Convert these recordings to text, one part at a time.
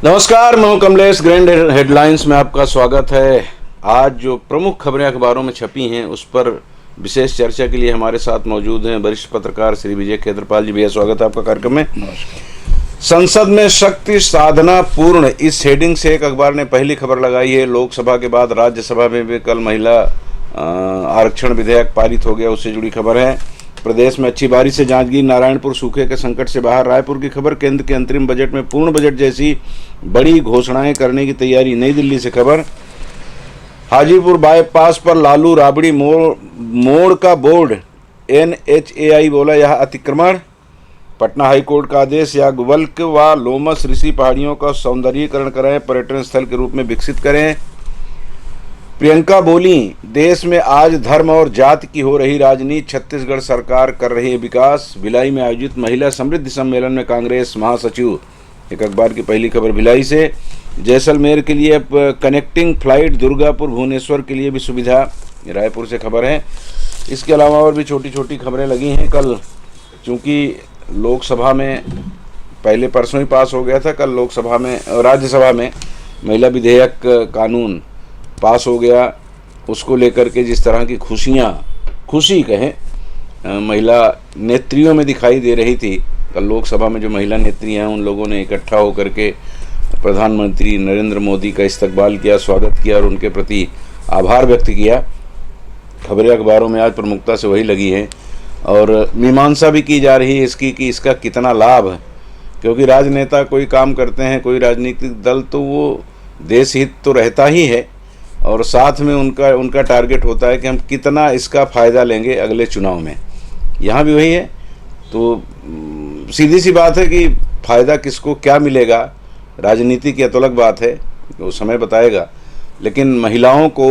नमस्कार, मैं हूं कमलेश। ग्रैंड हेडलाइंस में आपका स्वागत है। आज जो प्रमुख खबरें अखबारों में छपी हैं उस पर विशेष चर्चा के लिए हमारे साथ मौजूद हैं वरिष्ठ पत्रकार श्री विजय खेत्रपाल जी। भैया, स्वागत है आपका कार्यक्रम में। नमस्कार। संसद में शक्ति साधना पूर्ण, इस हेडिंग से एक अखबार ने पहली खबर लगाई है। लोकसभा के बाद राज्यसभा में भी कल महिला आरक्षण विधेयक पारित हो गया, उससे जुड़ी खबर है। प्रदेश में अच्छी बारिश से जांजगीर नारायणपुर सूखे के संकट से बाहर। रायपुर की खबर, केंद्र के अंतरिम बजट में पूर्ण बजट जैसी बड़ी घोषणाएं करने की तैयारी। नई दिल्ली से खबर, हाजीपुर बाईपास पर लालू राबड़ी मोड़ का बोर्ड, NHAI बोला यह अतिक्रमण। पटना हाईकोर्ट का आदेश, याज्ञवल्क्य व लोमस ऋषि पहाड़ियों का सौंदर्यीकरण करें, पर्यटन स्थल के रूप में विकसित करें। प्रियंका बोली, देश में आज धर्म और जाति की हो रही राजनीति, छत्तीसगढ़ सरकार कर रही है विकास। भिलाई में आयोजित महिला समृद्धि सम्मेलन में कांग्रेस महासचिव। एक अखबार की पहली खबर भिलाई से। जैसलमेर के लिए कनेक्टिंग फ्लाइट, दुर्गापुर भुवनेश्वर के लिए भी सुविधा, रायपुर से खबर है। इसके अलावा और भी छोटी छोटी खबरें लगी हैं। कल चूँकि लोकसभा में पहले परसों ही पास हो गया था, कल लोकसभा में राज्यसभा में महिला विधेयक कानून पास हो गया। उसको लेकर के जिस तरह की खुशी कहें महिला नेत्रियों में दिखाई दे रही थी, कल लोकसभा में जो महिला नेत्री हैं उन लोगों ने इकट्ठा होकर के प्रधानमंत्री नरेंद्र मोदी का इस्तकबाल किया, स्वागत किया और उनके प्रति आभार व्यक्त किया। खबरें अखबारों में आज प्रमुखता से वही लगी हैं और मीमांसा भी की जा रही है इसकी कि इसका कितना लाभ है, क्योंकि राजनेता कोई काम करते हैं, कोई राजनीतिक दल, तो वो देश हित तो रहता ही है और साथ में उनका टारगेट होता है कि हम कितना इसका फ़ायदा लेंगे अगले चुनाव में। यहाँ भी वही है। तो सीधी सी बात है कि फ़ायदा किसको क्या मिलेगा, राजनीति की तो अलग बात है, वो समय बताएगा। लेकिन महिलाओं को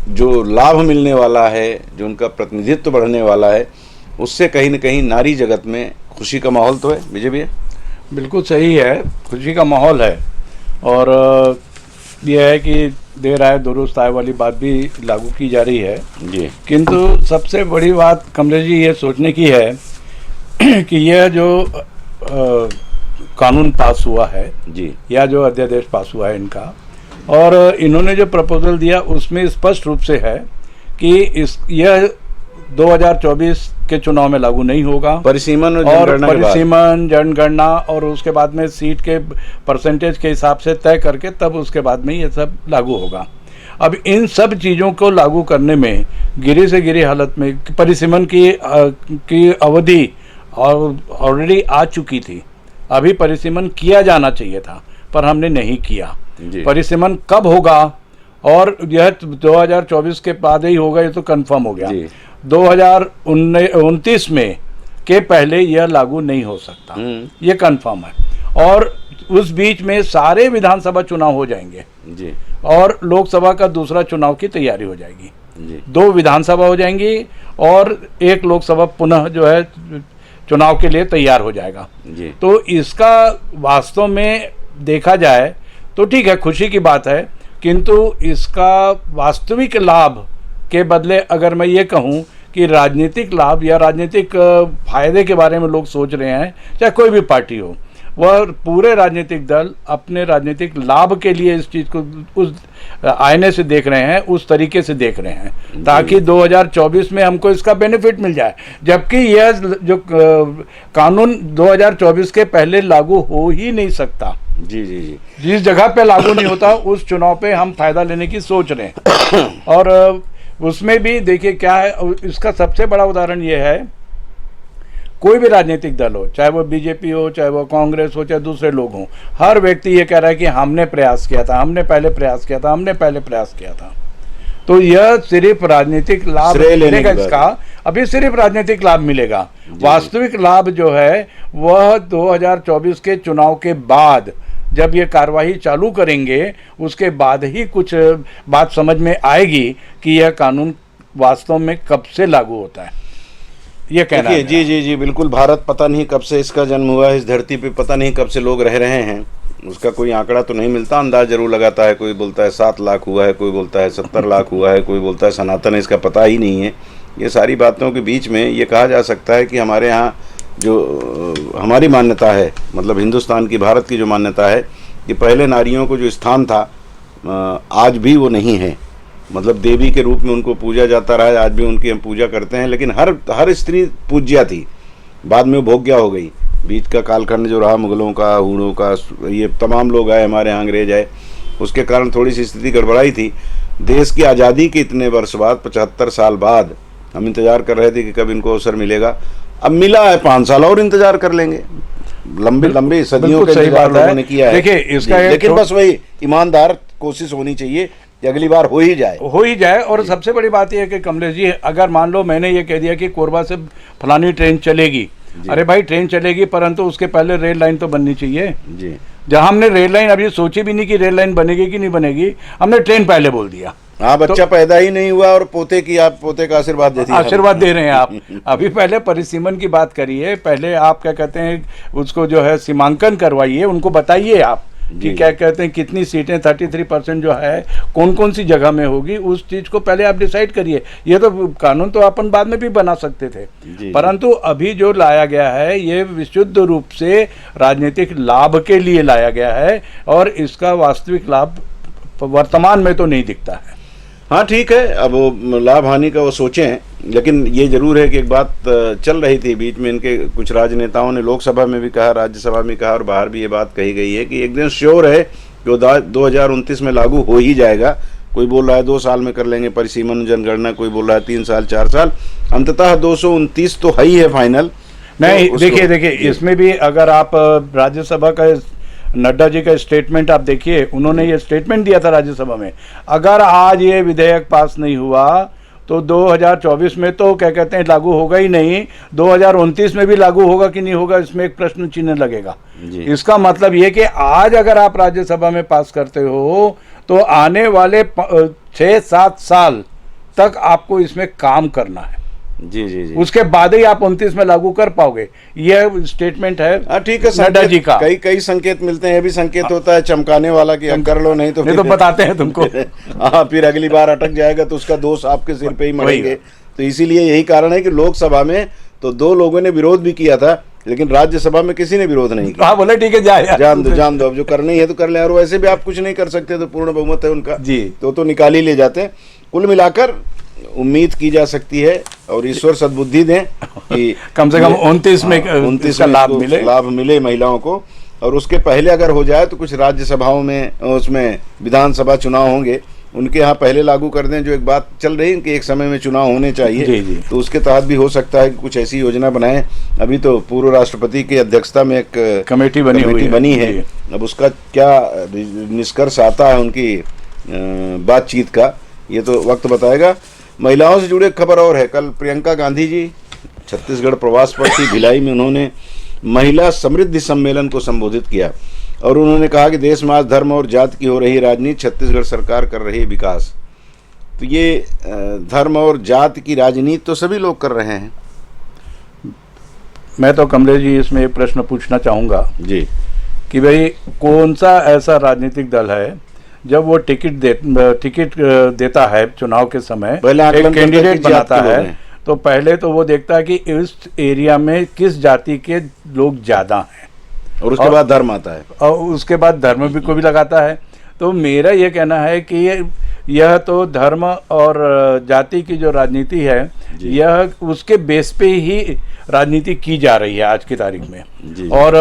जो लाभ मिलने वाला है, जो उनका प्रतिनिधित्व बढ़ने वाला है, उससे कहीं न कहीं नारी जगत में खुशी का माहौल तो है। विजय भैया, बिल्कुल सही है, खुशी का माहौल है। और यह है कि देर आए दुरुस्त आए वाली बात भी लागू की जा रही है जी। किंतु सबसे बड़ी बात कमलेश जी ये सोचने की है कि यह जो कानून पास हुआ है जी, या जो अध्यादेश पास हुआ है इनका, और इन्होंने जो प्रपोजल दिया उसमें स्पष्ट रूप से है कि यह 2024 के चुनाव में लागू नहीं होगा। परिसीमन और परिसीमन, जनगणना और उसके बाद में सीट के परसेंटेज के हिसाब से तय करके तब उसके बाद में ये सब लागू होगा। अब इन सब चीज़ों को लागू करने में गिरी से गिरी हालत में परिसीमन की अवधि ऑलरेडी आ चुकी थी। अभी परिसीमन किया जाना चाहिए था पर हमने नहीं किया। परिसीमन कब होगा, और यह 2024 के बाद ही होगा, ये तो कंफर्म हो गया। 2029 में के पहले यह लागू नहीं हो सकता, ये कंफर्म है। और उस बीच में सारे विधानसभा चुनाव हो जाएंगे जी, और लोकसभा का दूसरा चुनाव की तैयारी हो जाएगी जी। 2 विधानसभा हो जाएंगी और 1 लोकसभा पुनः जो है चुनाव के लिए तैयार हो जाएगा जी। तो इसका वास्तव में देखा जाए तो ठीक है, खुशी की बात है, किंतु इसका वास्तविक लाभ के बदले अगर मैं ये कहूँ कि राजनीतिक लाभ या राजनीतिक फायदे के बारे में लोग सोच रहे हैं, चाहे कोई भी पार्टी हो, वह पूरे राजनीतिक दल अपने राजनीतिक लाभ के लिए इस चीज़ को उस आईने से देख रहे हैं, उस तरीके से देख रहे हैं ताकि 2024 में हमको इसका बेनिफिट मिल जाए। जबकि यह जो कानून 2024 के पहले लागू हो ही नहीं सकता। जी जी जी। जिस जगह पे लागू नहीं होता उस चुनाव पे हम फायदा लेने की सोच रहे हैं। और उसमें भी देखिए क्या है, इसका सबसे बड़ा उदाहरण ये है, कोई भी राजनीतिक दल हो, चाहे वो बीजेपी हो, चाहे वो कांग्रेस हो, चाहे दूसरे लोग हों, हर व्यक्ति ये कह रहा है कि हमने प्रयास किया था, हमने पहले प्रयास किया था, हमने पहले प्रयास किया था। तो यह सिर्फ राजनीतिक लाभ मिलेगा, इसका अभी सिर्फ राजनीतिक लाभ मिलेगा। वास्तविक लाभ जो है वह 2024 के चुनाव के बाद जब ये कार्रवाई चालू करेंगे उसके बाद ही कुछ बात समझ में आएगी कि यह कानून वास्तव में कब से लागू होता है, ये कहना है। जी जी जी, बिल्कुल। भारत पता नहीं कब से इसका जन्म हुआ है, इस धरती पे पता नहीं कब से लोग रह रहे हैं, उसका कोई आंकड़ा तो नहीं मिलता, अंदाज जरूर लगाता है। कोई बोलता है 7 लाख हुआ है, कोई बोलता है 70 लाख हुआ है, कोई बोलता है सनातन है, इसका पता ही नहीं है। ये सारी बातों के बीच में ये कहा जा सकता है कि हमारे यहाँ जो हमारी मान्यता है, मतलब हिंदुस्तान की, भारत की जो मान्यता है कि पहले नारियों को जो स्थान था आज भी वो नहीं है। मतलब देवी के रूप में उनको पूजा जाता रहा है, आज भी उनकी हम पूजा करते हैं, लेकिन हर स्त्री पूज्या थी। बाद में वो भोग्या हो गई। बीच का कालखंड जो रहा मुगलों का, हूणों का, ये तमाम लोग आए, हमारे यहाँ अंग्रेज आए, उसके कारण थोड़ी सी स्थिति गड़बड़ाई थी। देश की आज़ादी के इतने वर्ष बाद, 75 साल बाद हम इंतज़ार कर रहे थे कि कब इनको अवसर मिलेगा। अब मिला है, 5 साल और इंतज़ार कर लेंगे। लंबे सदियों के इंतजार लोगों ने किया है। देखिए इसका लेकिन बस वही ईमानदार कोशिश होनी चाहिए कि अगली बार हो ही जाए। और सबसे बड़ी बात यह है कि कमलेश जी, अगर मान लो मैंने ये कह दिया कि कोरबा से फलानी ट्रेन चलेगी, अरे भाई ट्रेन चलेगी, परंतु उसके पहले रेल लाइन तो बननी चाहिए जी। जहां हमने रेल लाइन अभी सोची भी नहीं कि रेल लाइन बनेगी कि नहीं बनेगी, हमने ट्रेन पहले बोल दिया। हाँ, बच्चा पैदा ही नहीं हुआ और पोते का आशीर्वाद आशीर्वाद दे रहे हैं आप। अभी पहले परिसीमन की बात करिए, पहले आप क्या कहते हैं उसको जो है सीमांकन करवाइए, उनको बताइए आप कि क्या कहते हैं कितनी सीटें 33% जो है कौन कौन सी जगह में होगी, उस चीज को पहले आप डिसाइड करिए। ये तो कानून तो अपन बाद में भी बना सकते थे, परंतु अभी जो लाया गया है ये विशुद्ध रूप से राजनीतिक लाभ के लिए लाया गया है और इसका वास्तविक लाभ वर्तमान में तो नहीं दिखता है। हाँ ठीक है, अब वो लाभ हानि का वो सोचें, लेकिन ये जरूर है कि एक बात चल रही थी बीच में, इनके कुछ राजनेताओं ने लोकसभा में भी कहा, राज्यसभा में कहा और बाहर भी ये बात कही गई है कि एक दिन श्योर है कि वो 2029 में लागू हो ही जाएगा। कोई बोल रहा है 2 साल में कर लेंगे परिसीमन जनगणना, कोई बोल रहा है 3 साल 4 साल, अंततः 229 तो है ही है फाइनल। नहीं तो देखिए इसमें भी अगर आप राज्यसभा का नड्डा जी का स्टेटमेंट आप देखिए, उन्होंने ये स्टेटमेंट दिया था राज्यसभा में, अगर आज ये विधेयक पास नहीं हुआ तो 2024 में तो क्या कहते हैं लागू होगा ही नहीं, 2029 में भी लागू होगा कि नहीं होगा इसमें एक प्रश्न चिन्ह लगेगा। इसका मतलब ये कि आज अगर आप राज्यसभा में पास करते हो तो आने वाले 6-7 साल तक आपको इसमें काम करना है। जी। उसके बाद ही आप 29 में लागू कर पाओगे, यह स्टेटमेंट है। ठीक है, नड्डा जी का कई संकेत मिलते हैं। ये भी संकेत होता है चमकाने वाला कि कर लो, नहीं तो बताते हैं तुमको। हाँ, फिर अगली बार अटक जाएगा तो उसका दोष आपके सिर पे ही मरेंगे। तो इसीलिए यही कारण है कि लोकसभा में तो 2 लोगों ने विरोध भी किया था, लेकिन राज्यसभा में किसी ने विरोध नहीं किया। बोले ठीक है जान दो अब जो करना ही है तो कर ले, और वैसे भी आप कुछ नहीं कर सकते, तो पूर्ण बहुमत है उनका जी, तो निकाल ही ले जाते हैं। कुल मिलाकर उम्मीद की जा सकती है और ईश्वर सद्बुद्धि दें कि कम से कम 29 में लाभ मिले महिलाओं को, और उसके पहले अगर हो जाए तो कुछ राज्यसभाओं में उसमें विधानसभा चुनाव होंगे, उनके यहाँ पहले लागू कर दें। जो एक बात चल रही है कि एक समय में चुनाव होने चाहिए, तो उसके तहत भी हो सकता है कि कुछ ऐसी योजना बनाएं। अभी तो पूर्व राष्ट्रपति की अध्यक्षता में एक कमेटी बनी है। अब उसका क्या निष्कर्ष आता है उनकी बातचीत का, ये तो वक्त बताएगा। महिलाओं से जुड़े खबर और है, कल प्रियंका गांधी जी छत्तीसगढ़ प्रवास पर थी। भिलाई में उन्होंने महिला समृद्धि सम्मेलन को संबोधित किया और उन्होंने कहा कि देश में आज धर्म और जाति की हो रही राजनीति, छत्तीसगढ़ सरकार कर रही विकास। तो ये धर्म और जाति की राजनीति तो सभी लोग कर रहे हैं। मैं तो कमलेश जी इसमें एक प्रश्न पूछना चाहूँगा जी कि भाई कौन सा ऐसा राजनीतिक दल है जब वो टिकट देता है चुनाव के समय, एक कैंडिडेट बनाता है, तो पहले तो वो देखता है कि इस एरिया में किस जाति के लोग ज़्यादा हैं, और उसके बाद धर्म आता है, और उसके बाद धर्म भी को भी लगाता है। तो मेरा ये कहना है कि यह तो धर्म और जाति की जो राजनीति है, यह उसके बेस पे ही राजनीति की जा रही है आज की तारीख में। और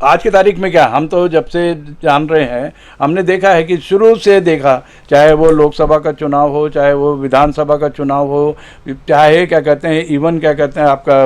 आज की तारीख में क्या, हम तो जब से जान रहे हैं, हमने देखा है कि शुरू से देखा, चाहे वो लोकसभा का चुनाव हो, चाहे वो विधानसभा का चुनाव हो, चाहे क्या कहते हैं इवन क्या कहते हैं आपका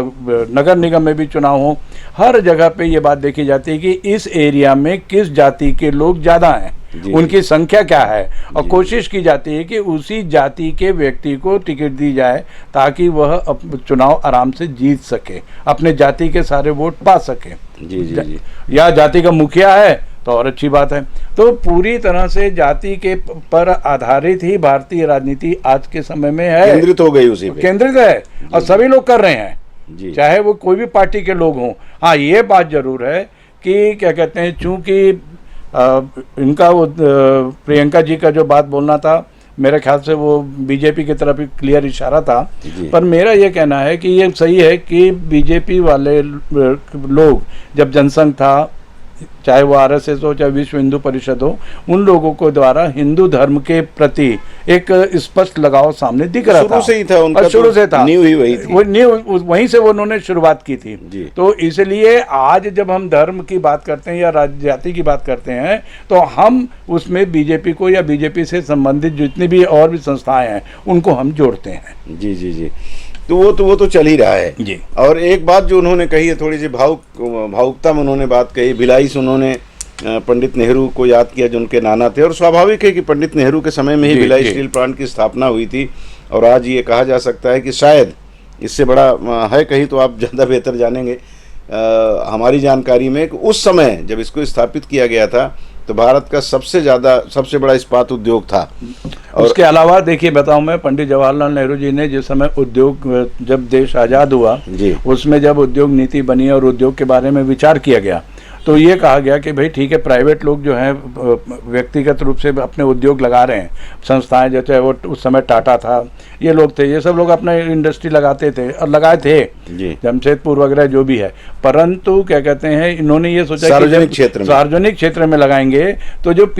नगर निगम में भी चुनाव हो, हर जगह पे ये बात देखी जाती है कि इस एरिया में किस जाति के लोग ज़्यादा हैं, उनकी संख्या क्या है, और कोशिश की जाती है कि उसी जाति के व्यक्ति को टिकट दी जाए ताकि वह चुनाव आराम से जीत सके, अपने जाति के सारे वोट पा सके। जी। या जाति का मुखिया है तो और अच्छी बात है। तो पूरी तरह से जाति के पर आधारित ही भारतीय राजनीति आज के समय में है, केंद्रित हो गई, उसी पे केंद्रित है, और सभी लोग कर रहे हैं, चाहे वो कोई भी पार्टी के लोग हों। हाँ, ये बात जरूर है कि क्या कहते हैं, चूंकि इनका वो प्रियंका जी का जो बात बोलना था, मेरे ख्याल से वो बीजेपी की तरफ क्लियर इशारा था, पर मेरा ये कहना है कि ये सही है कि बीजेपी वाले लोग जब जनसंघ था चाहे वो आरएसएस हो चाहे विश्व हिंदू परिषद हो, उन लोगों को द्वारा हिंदू धर्म के प्रति एक स्पष्ट लगाव सामने दिख रहा था। शुरू से ही था उनका, और शुरू से था, नींव ही वही थी, वो नींव वहीं से उन्होंने शुरुआत की थी जी। तो इसलिए आज जब हम धर्म की बात करते हैं या जाति की बात करते हैं तो हम उसमें बीजेपी को या बीजेपी से संबंधित जितनी भी और भी संस्थाएं हैं उनको हम जोड़ते हैं। जी जी जी। तो वो तो चल ही रहा है जी। और एक बात जो उन्होंने कही है, थोड़ी सी भावुकता में उन्होंने बात कही, भिलाई से उन्होंने पंडित नेहरू को याद किया जो उनके नाना थे, और स्वाभाविक है कि पंडित नेहरू के समय में ही भिलाई स्टील प्लांट की स्थापना हुई थी। और आज ये कहा जा सकता है कि शायद इससे बड़ा है कहीं तो आप ज़्यादा बेहतर जानेंगे हमारी जानकारी में कि उस समय जब इसको स्थापित किया गया था तो भारत का सबसे बड़ा इस्पात उद्योग था। और उसके अलावा देखिए बताऊं मैं, पंडित जवाहरलाल नेहरू जी ने जिस समय उद्योग, जब देश आज़ाद हुआ जी, उसमें जब उद्योग नीति बनी और उद्योग के बारे में विचार किया गया तो ये कहा गया कि भाई ठीक है, प्राइवेट लोग जो हैं व्यक्तिगत रूप से अपने उद्योग लगा रहे हैं, संस्थाएं जैसे वो उस समय टाटा था, ये लोग थे, ये सब लोग अपने इंडस्ट्री लगाते थे और लगाए थे, जमशेदपुर वगैरह जो भी है। परंतु क्या कहते हैं, इन्होंने ये सोचा सार्वजनिक क्षेत्र में लगाएंगे तो जो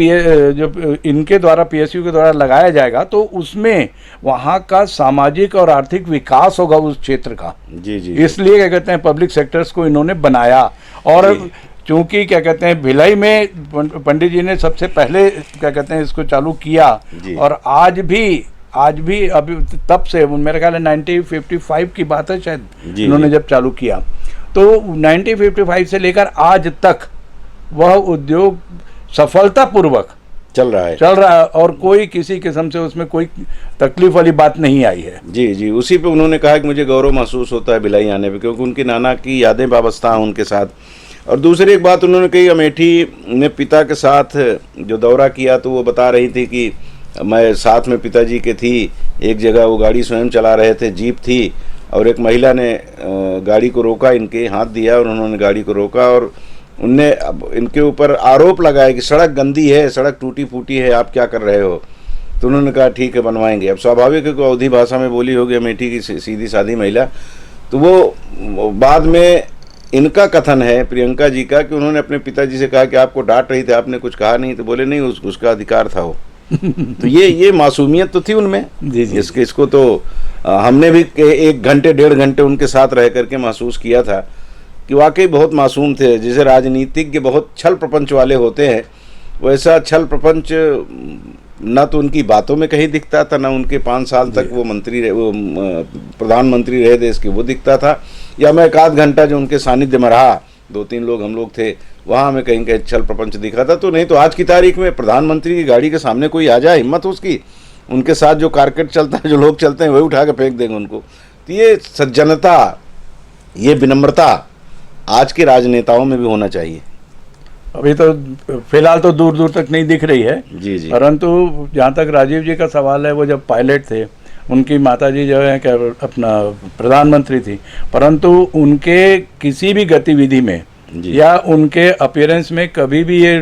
इनके द्वारा पीएसयू के द्वारा लगाया जाएगा तो उसमें वहाँ का सामाजिक और आर्थिक विकास होगा उस क्षेत्र का। जी जी। इसलिए क्या कहते हैं पब्लिक सेक्टर्स को इन्होंने बनाया। और चूंकि क्या कहते हैं भिलाई में पंडित जी ने सबसे पहले क्या कहते हैं इसको चालू किया, और आज भी अभी तब से मेरा ख्याल है 1955 की बात है शायद इन्होंने जब चालू किया, तो 1955 से लेकर आज तक वह उद्योग सफलतापूर्वक चल रहा है और कोई किसी किस्म से उसमें कोई तकलीफ वाली बात नहीं आई है। जी जी। उसी पे उन्होंने कहा कि मुझे गौरव महसूस होता है भिलाई आने पे, क्योंकि उनके नाना की यादें वाबस्ता हैं उनके साथ। और दूसरी एक बात उन्होंने कही, अमेठी ने पिता के साथ जो दौरा किया तो वो बता रही थी कि मैं साथ में पिताजी के थी, एक जगह वो गाड़ी स्वयं चला रहे थे, जीप थी, और एक महिला ने गाड़ी को रोका, इनके हाथ दिया और उन्होंने गाड़ी को रोका और उनने इनके ऊपर आरोप लगाया कि सड़क गंदी है, सड़क टूटी फूटी है, आप क्या कर रहे हो। तो उन्होंने कहा ठीक है बनवाएंगे। अब स्वाभाविक है कि अवधी भाषा में बोली होगी अमेठी की सीधी सादी महिला। तो वो बाद में इनका कथन है प्रियंका जी का कि उन्होंने अपने पिताजी से कहा कि आपको डांट रही थी, आपने कुछ कहा नहीं, तो बोले नहीं उसका अधिकार था वो। तो ये मासूमियत तो थी उनमें। जी जी। इसको तो हमने भी 1 घंटे 1.5 घंटे उनके साथ रह करके महसूस किया था कि वाकई बहुत मासूम थे। जैसे राजनीतिज्ञ बहुत छल प्रपंच वाले होते हैं, वैसा छल प्रपंच न तो उनकी बातों में कहीं दिखता था, न उनके 5 साल तक वो प्रधानमंत्री रहे देश के वो दिखता था, या मैं 1 घंटा जो उनके सानिध्य में रहा, 2-3 लोग हम लोग थे, वहाँ हमें कहीं कहीं छल प्रपंच दिख रहा था। तो नहीं तो आज की तारीख में प्रधानमंत्री की गाड़ी के सामने कोई आ जाए, हिम्मत हो उसकी, उनके साथ जो कारकेट चलता है, जो लोग चलते हैं, वही उठा के फेंक देंगे उनको। तो ये सज्जनता, ये विनम्रता आज के राजनेताओं में भी होना चाहिए। अभी तो फिलहाल तो दूर दूर तक नहीं दिख रही है। जी जी। परंतु जहाँ तक राजीव जी का सवाल है, वो जब पायलट थे, उनकी माताजी जो है क्या अपना प्रधानमंत्री थी, परंतु उनके किसी भी गतिविधि में या उनके अपीयरेंस में कभी भी ये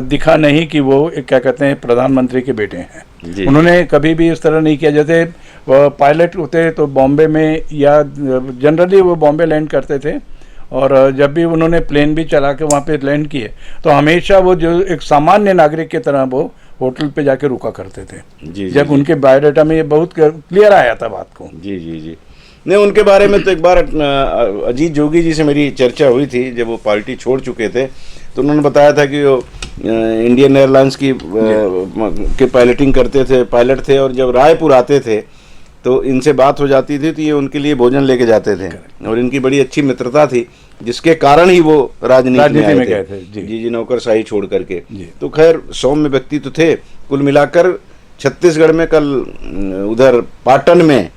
दिखा नहीं कि वो क्या कहते हैं प्रधानमंत्री के बेटे हैं। उन्होंने कभी भी इस तरह नहीं किया। जैसे पायलट होते तो बॉम्बे में या जनरली वो बॉम्बे लैंड करते थे, और जब भी उन्होंने प्लेन भी चला के वहाँ पे लैंड किए तो हमेशा वो जो एक सामान्य नागरिक की तरह वो होटल पे जाके रुका करते थे। जी, जब जी, उनके बायोडाटा में ये बहुत क्लियर आया था बात को। जी जी जी। नहीं, उनके बारे में तो एक बार अजीत जोगी जी से मेरी चर्चा हुई थी, जब वो पार्टी छोड़ चुके थे, तो उन्होंने बताया था कि वो इंडियन एयरलाइंस की पायलटिंग करते थे, पायलट थे, और जब रायपुर आते थे तो इनसे बात हो जाती थी तो ये उनके लिए भोजन लेके जाते थे, और इनकी बड़ी अच्छी मित्रता थी, जिसके कारण ही वो राजनीति में गए थे। जी जी, नौकरशाही छोड़ करके। तो खैर सौम्य व्यक्ति तो थे। कुल मिलाकर छत्तीसगढ़ में कल उधर पाटन में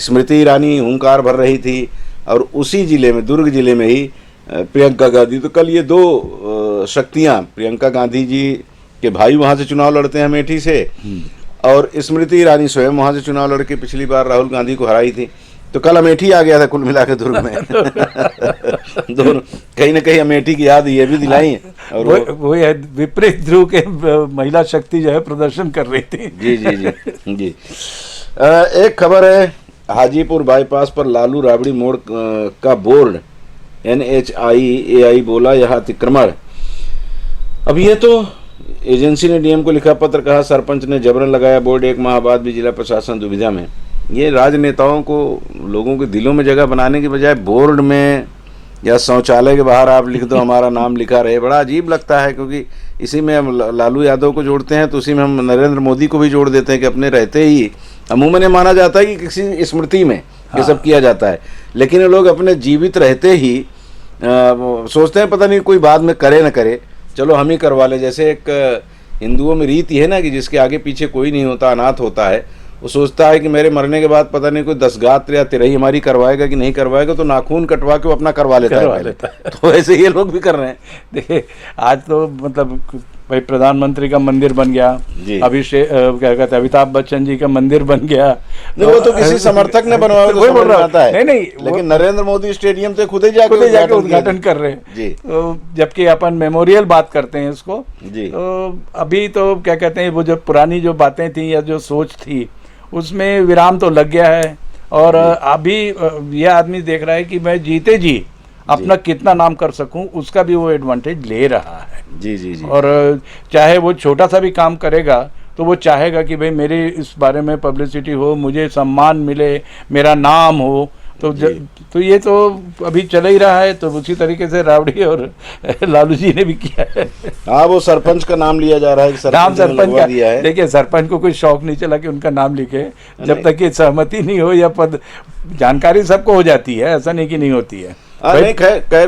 स्मृति ईरानी हुंकार भर रही थी, और उसी जिले में, दुर्ग जिले में ही प्रियंका गांधी। तो कल ये 2 शक्तियां, प्रियंका गांधी जी के भाई वहाँ से चुनाव लड़ते हैं अमेठी से, और स्मृति ईरानी स्वयं वहाँ से चुनाव लड़के पिछली बार राहुल गांधी को हराई थी। तो कल अमेठी आ गया था कुल मिला के दुर्ग में। दोनों कहीं ना कहीं अमेठी की याद ये भी दिलाई है। और वो विपरीत ध्रुव के महिला शक्ति जो है प्रदर्शन कर रही थी। जी जी जी जी। एक खबर है, हाजीपुर बाईपास पर लालू राबड़ी मोड़ का बोर्ड NHIAI बोला यह अतिक्रमण। अब ये तो एजेंसी ने डीएम को लिखा पत्र, कहा सरपंच ने जबरन लगाया बोर्ड, 1 माह बाद भी जिला प्रशासन दुविधा में। ये राजनेताओं को लोगों के दिलों में जगह बनाने की बजाय बोर्ड में या शौचालय के बाहर आप लिख दो हमारा नाम लिखा रहे, बड़ा अजीब लगता है। क्योंकि इसी में हम लालू यादव को जोड़ते हैं तो उसी में हम नरेंद्र मोदी को भी जोड़ देते हैं कि अपने रहते ही अमूमन ये माना जाता है कि किसी स्मृति में ये सब किया जाता है, लेकिन ये लोग अपने जीवित रहते ही सोचते हैं पता नहीं कोई बाद में करे न करे, चलो हम ही करवा ले। जैसे एक हिंदुओं में रीति है ना कि जिसके आगे पीछे कोई नहीं होता, अनाथ होता है, वो सोचता है कि मेरे मरने के बाद पता नहीं कोई 10 गात्र या तिरही हमारी करवाएगा कि नहीं करवाएगा, तो नाखून कटवा के वो अपना करवा लेता है। तो ऐसे ये लोग भी कर रहे हैं। देखिए आज तो मतलब भाई प्रधानमंत्री का मंदिर बन गया, अभी क्या कहते हैं अमिताभ बच्चन जी का मंदिर बन गया। नहीं वो तो किसी समर्थक ने बनवाया, वही बोल रहा है। नहीं लेकिन नरेंद्र मोदी स्टेडियम से खुद ही जाके उद्घाटन कर रहे हैं जी। तो जबकि अपन मेमोरियल बात करते हैं इसको जी, तो अभी तो क्या कहते हैं वो जो पुरानी जो बातें थी या जो सोच थी उसमें विराम तो लग गया है। और अभी यह आदमी देख रहा है कि मैं जीते जी अपना कितना नाम कर सकूं, उसका भी वो एडवांटेज ले रहा है। जी जी जी। और चाहे वो छोटा सा भी काम करेगा तो वो चाहेगा कि भाई मेरे इस बारे में पब्लिसिटी हो, मुझे सम्मान मिले, मेरा नाम हो। तो ये तो अभी चल ही रहा है। तो उसी तरीके से रावड़ी और लालू जी ने भी किया है। हाँ वो सरपंच का नाम लिया जा रहा है, सरपंच का दिया है। देखिए सरपंच को कोई शौक नहीं चला कि उनका नाम लिखे, जब तक ये सहमति नहीं हो या पद जानकारी सबको हो जाती है, ऐसा नहीं कि नहीं होती है। नहीं